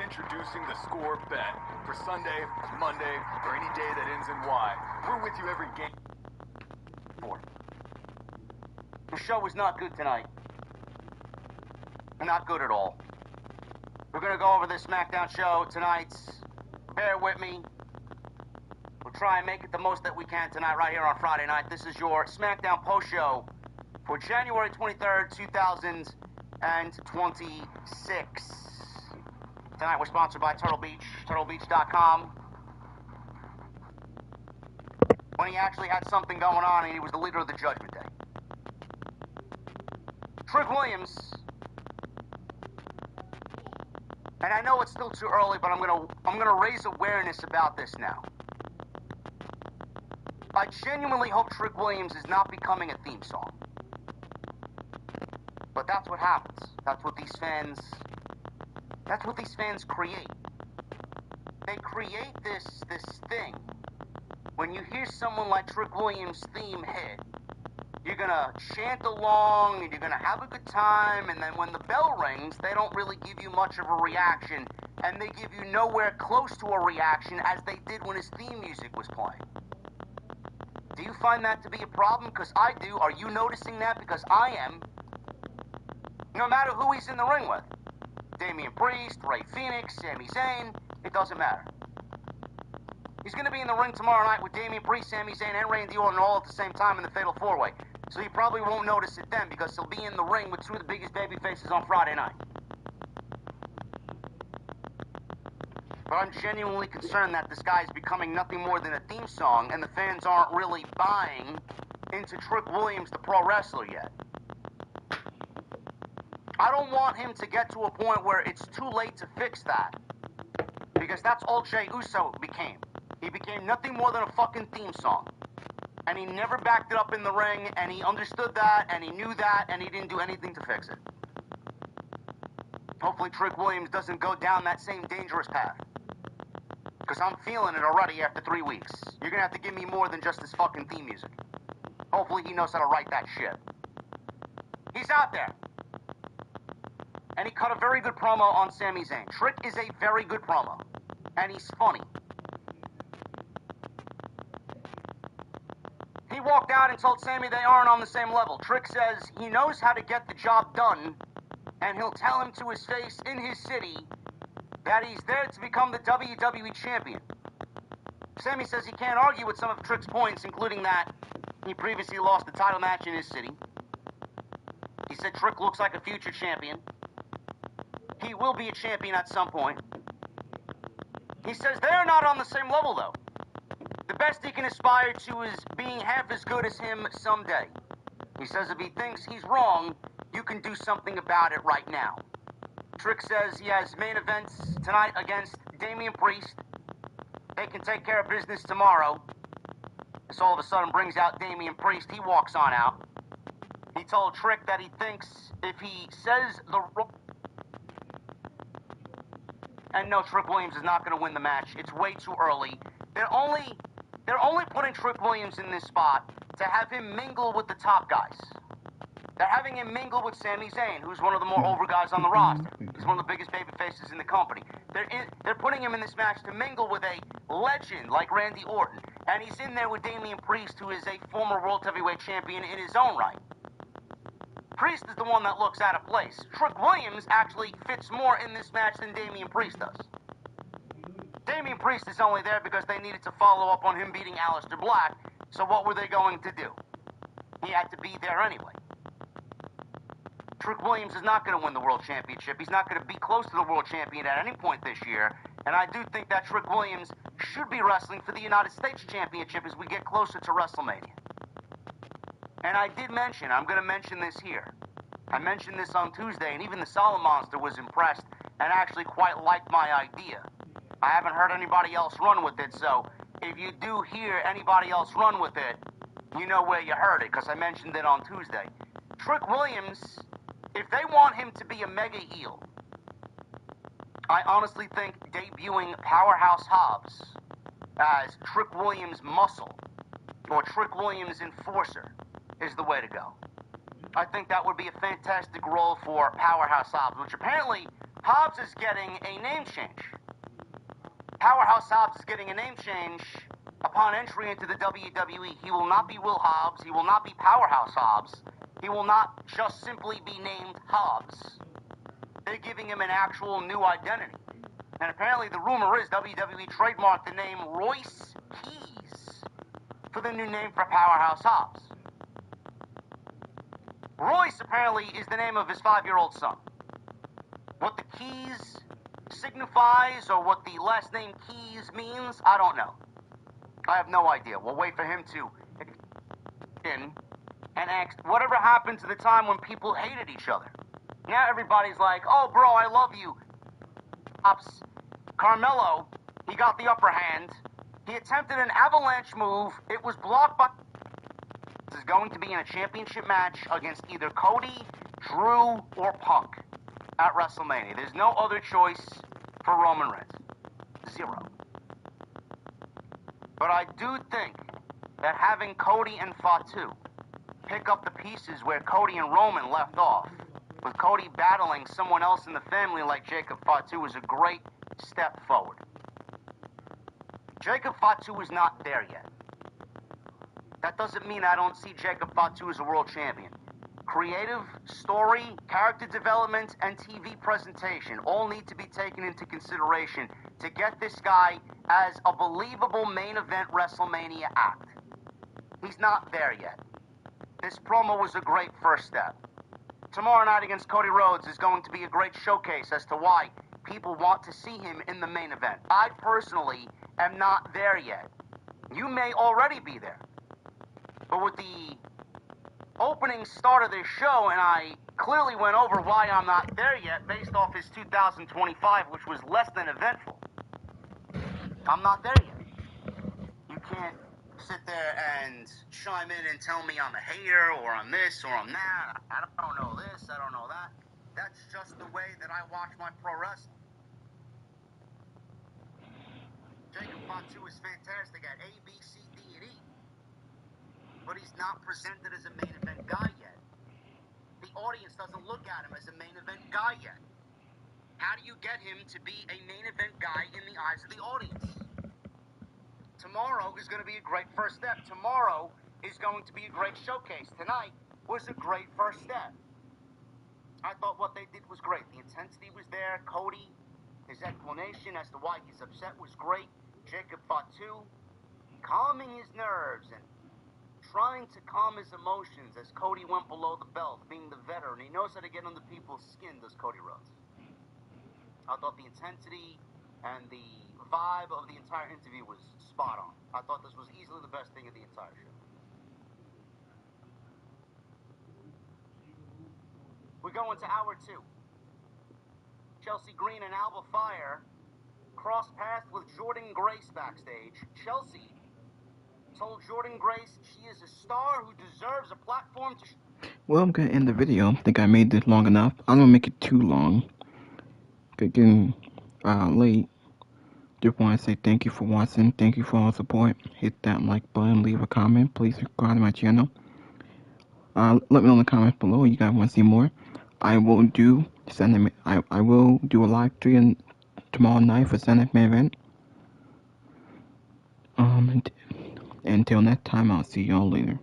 Introducing the Score Bet. For Sunday, Monday, or any day that ends in Y. We're with you every game. The show was not good tonight. Not good at all. We're gonna go over this SmackDown show tonight. Bear with me. We'll try and make it the most that we can tonight right here on Friday night. This is your SmackDown post show for January 23rd, 2026. Tonight we're sponsored by Turtle Beach, turtlebeach.com. When he actually had something going on and he was the leader of the Judgment Day. Trick Williams, and I know it's still too early, but I'm gonna raise awareness about this now. I genuinely hope Trick Williams is not becoming a theme song. But that's what happens. That's what these fans create. They create this thing. When you hear someone like Trick Williams' theme hit, you're gonna chant along, and you're gonna have a good time, and then when the bell rings, they don't really give you much of a reaction, and they give you nowhere close to a reaction as they did when his theme music was playing. Do you find that to be a problem? Because I do. Are you noticing that? Because I am. No matter who he's in the ring with. Damian Priest, Rey Fenix, Sami Zayn, it doesn't matter. He's going to be in the ring tomorrow night with Damian Priest, Sami Zayn, and Randy Orton all at the same time in the Fatal 4-Way. So you probably won't notice it then because he'll be in the ring with two of the biggest baby faces on Friday night. But I'm genuinely concerned that this guy is becoming nothing more than a theme song and the fans aren't really buying into Trick Williams, the pro wrestler, yet. I don't want him to get to a point where it's too late to fix that. Because that's all Jey Uso became. He became nothing more than a fucking theme song. And he never backed it up in the ring, and he understood that, and he knew that, and he didn't do anything to fix it. Hopefully Trick Williams doesn't go down that same dangerous path. Because I'm feeling it already after 3 weeks. You're gonna have to give me more than just this fucking theme music. Hopefully he knows how to write that shit. He's out there. And he cut a very good promo on Sami Zayn. Trick is a very good promo. And he's funny. He walked out and told Sami they aren't on the same level. Trick says he knows how to get the job done, and he'll tell him to his face in his city that he's there to become the WWE champion. Sami says he can't argue with some of Trick's points, including that he previously lost the title match in his city. He said Trick looks like a future champion. He will be a champion at some point. He says they're not on the same level, though. The best he can aspire to is being half as good as him someday. He says if he thinks he's wrong, you can do something about it right now. Trick says he has main events tonight against Damian Priest. They can take care of business tomorrow. This all of a sudden brings out Damian Priest. He walks on out. He told Trick that he thinks if he says the... And no, Trick Williams is not going to win the match. It's way too early. They're only putting Trick Williams in this spot to have him mingle with the top guys. They're having him mingle with Sami Zayn, who's one of the more over guys on the roster. He's one of the biggest baby faces in the company. They're putting him in this match to mingle with a legend like Randy Orton. And he's in there with Damian Priest, who is a former World Heavyweight Champion in his own right. Priest is the one that looks out of place. Trick Williams actually fits more in this match than Damian Priest does. Damian Priest is only there because they needed to follow up on him beating Aleister Black, so what were they going to do? He had to be there anyway. Trick Williams is not going to win the World Championship. He's not going to be close to the World Champion at any point this year, and I do think that Trick Williams should be wrestling for the United States Championship as we get closer to WrestleMania. And I did mention, I'm going to mention this here. I mentioned this on Tuesday, and even the Solid Monster was impressed and actually quite liked my idea. I haven't heard anybody else run with it, so if you do hear anybody else run with it, you know where you heard it, because I mentioned it on Tuesday. Trick Williams, if they want him to be a mega heel, I honestly think debuting Powerhouse Hobbs as Trick Williams' muscle, or Trick Williams' enforcer, is the way to go. I think that would be a fantastic role for Powerhouse Hobbs, which apparently Hobbs is getting a name change. Powerhouse Hobbs is getting a name change upon entry into the WWE. He will not be Will Hobbs. He will not be Powerhouse Hobbs. He will not just simply be named Hobbs. They're giving him an actual new identity. And apparently the rumor is WWE trademarked the name Royce Keys for the new name for Powerhouse Hobbs. Royce apparently is the name of his 5-year-old son. What the Keys signifies or what the last name Keys means, I don't know. I have no idea. We'll wait for him to in and ask whatever happened to the time when people hated each other. Now everybody's like, oh bro, I love you. Ops. Carmelo, he got the upper hand. He attempted an avalanche move. It was blocked by... This is going to be in a championship match against either Cody, Drew, or Punk at WrestleMania. There's no other choice for Roman Reigns. 0. But I do think that having Cody and Fatu pick up the pieces where Cody and Roman left off, with Cody battling someone else in the family like Jacob Fatu, is a great step forward. Jacob Fatu is not there yet. That doesn't mean I don't see Jacob Fatu as a world champion. creative, story, character development, and TV presentation all need to be taken into consideration to get this guy as a believable main event WrestleMania act. He's not there yet. This promo was a great first step. Tomorrow night against Cody Rhodes is going to be a great showcase as to why people want to see him in the main event. I personally am not there yet. You may already be there. But with the opening start of this show, and I clearly went over why I'm not there yet based off his 2025, which was less than eventful. I'm not there yet. You can't sit there and chime in and tell me I'm a hater, or I'm this, or I'm that. I don't know this, I don't know that. That's just the way that I watch my pro wrestling. Jacob Fatu is fantastic at A, B, C, D, and E. But he's not presented as a main event guy yet. The audience doesn't look at him as a main event guy yet. How do you get him to be a main event guy in the eyes of the audience? Tomorrow is going to be a great first step. Tomorrow is going to be a great showcase. Tonight was a great first step. I thought what they did was great. The intensity was there. Cody, his explanation as to why he's upset was great. Jacob Fatu, calming his nerves and trying to calm his emotions as Cody went below the belt, being the veteran. He knows how to get under people's skin, does Cody Rhodes. I thought the intensity and the vibe of the entire interview was spot on. I thought this was easily the best thing of the entire show. We go into hour 2. Chelsea Green and Alba Fire cross paths with Jordan Grace backstage. Chelsea told Jordan Grace she is a star who deserves a platform to... Well, I'm going to end the video. I think I made this long enough. I don't make it too long. Getting late. Just want to say thank you for watching. Thank you for all the support. Hit that like button. Leave a comment. Please subscribe to my channel. Let me know in the comments below. You guys want to see more? I will do I will do a live stream tomorrow night for Sunday main event. Until next time, I'll see y'all later.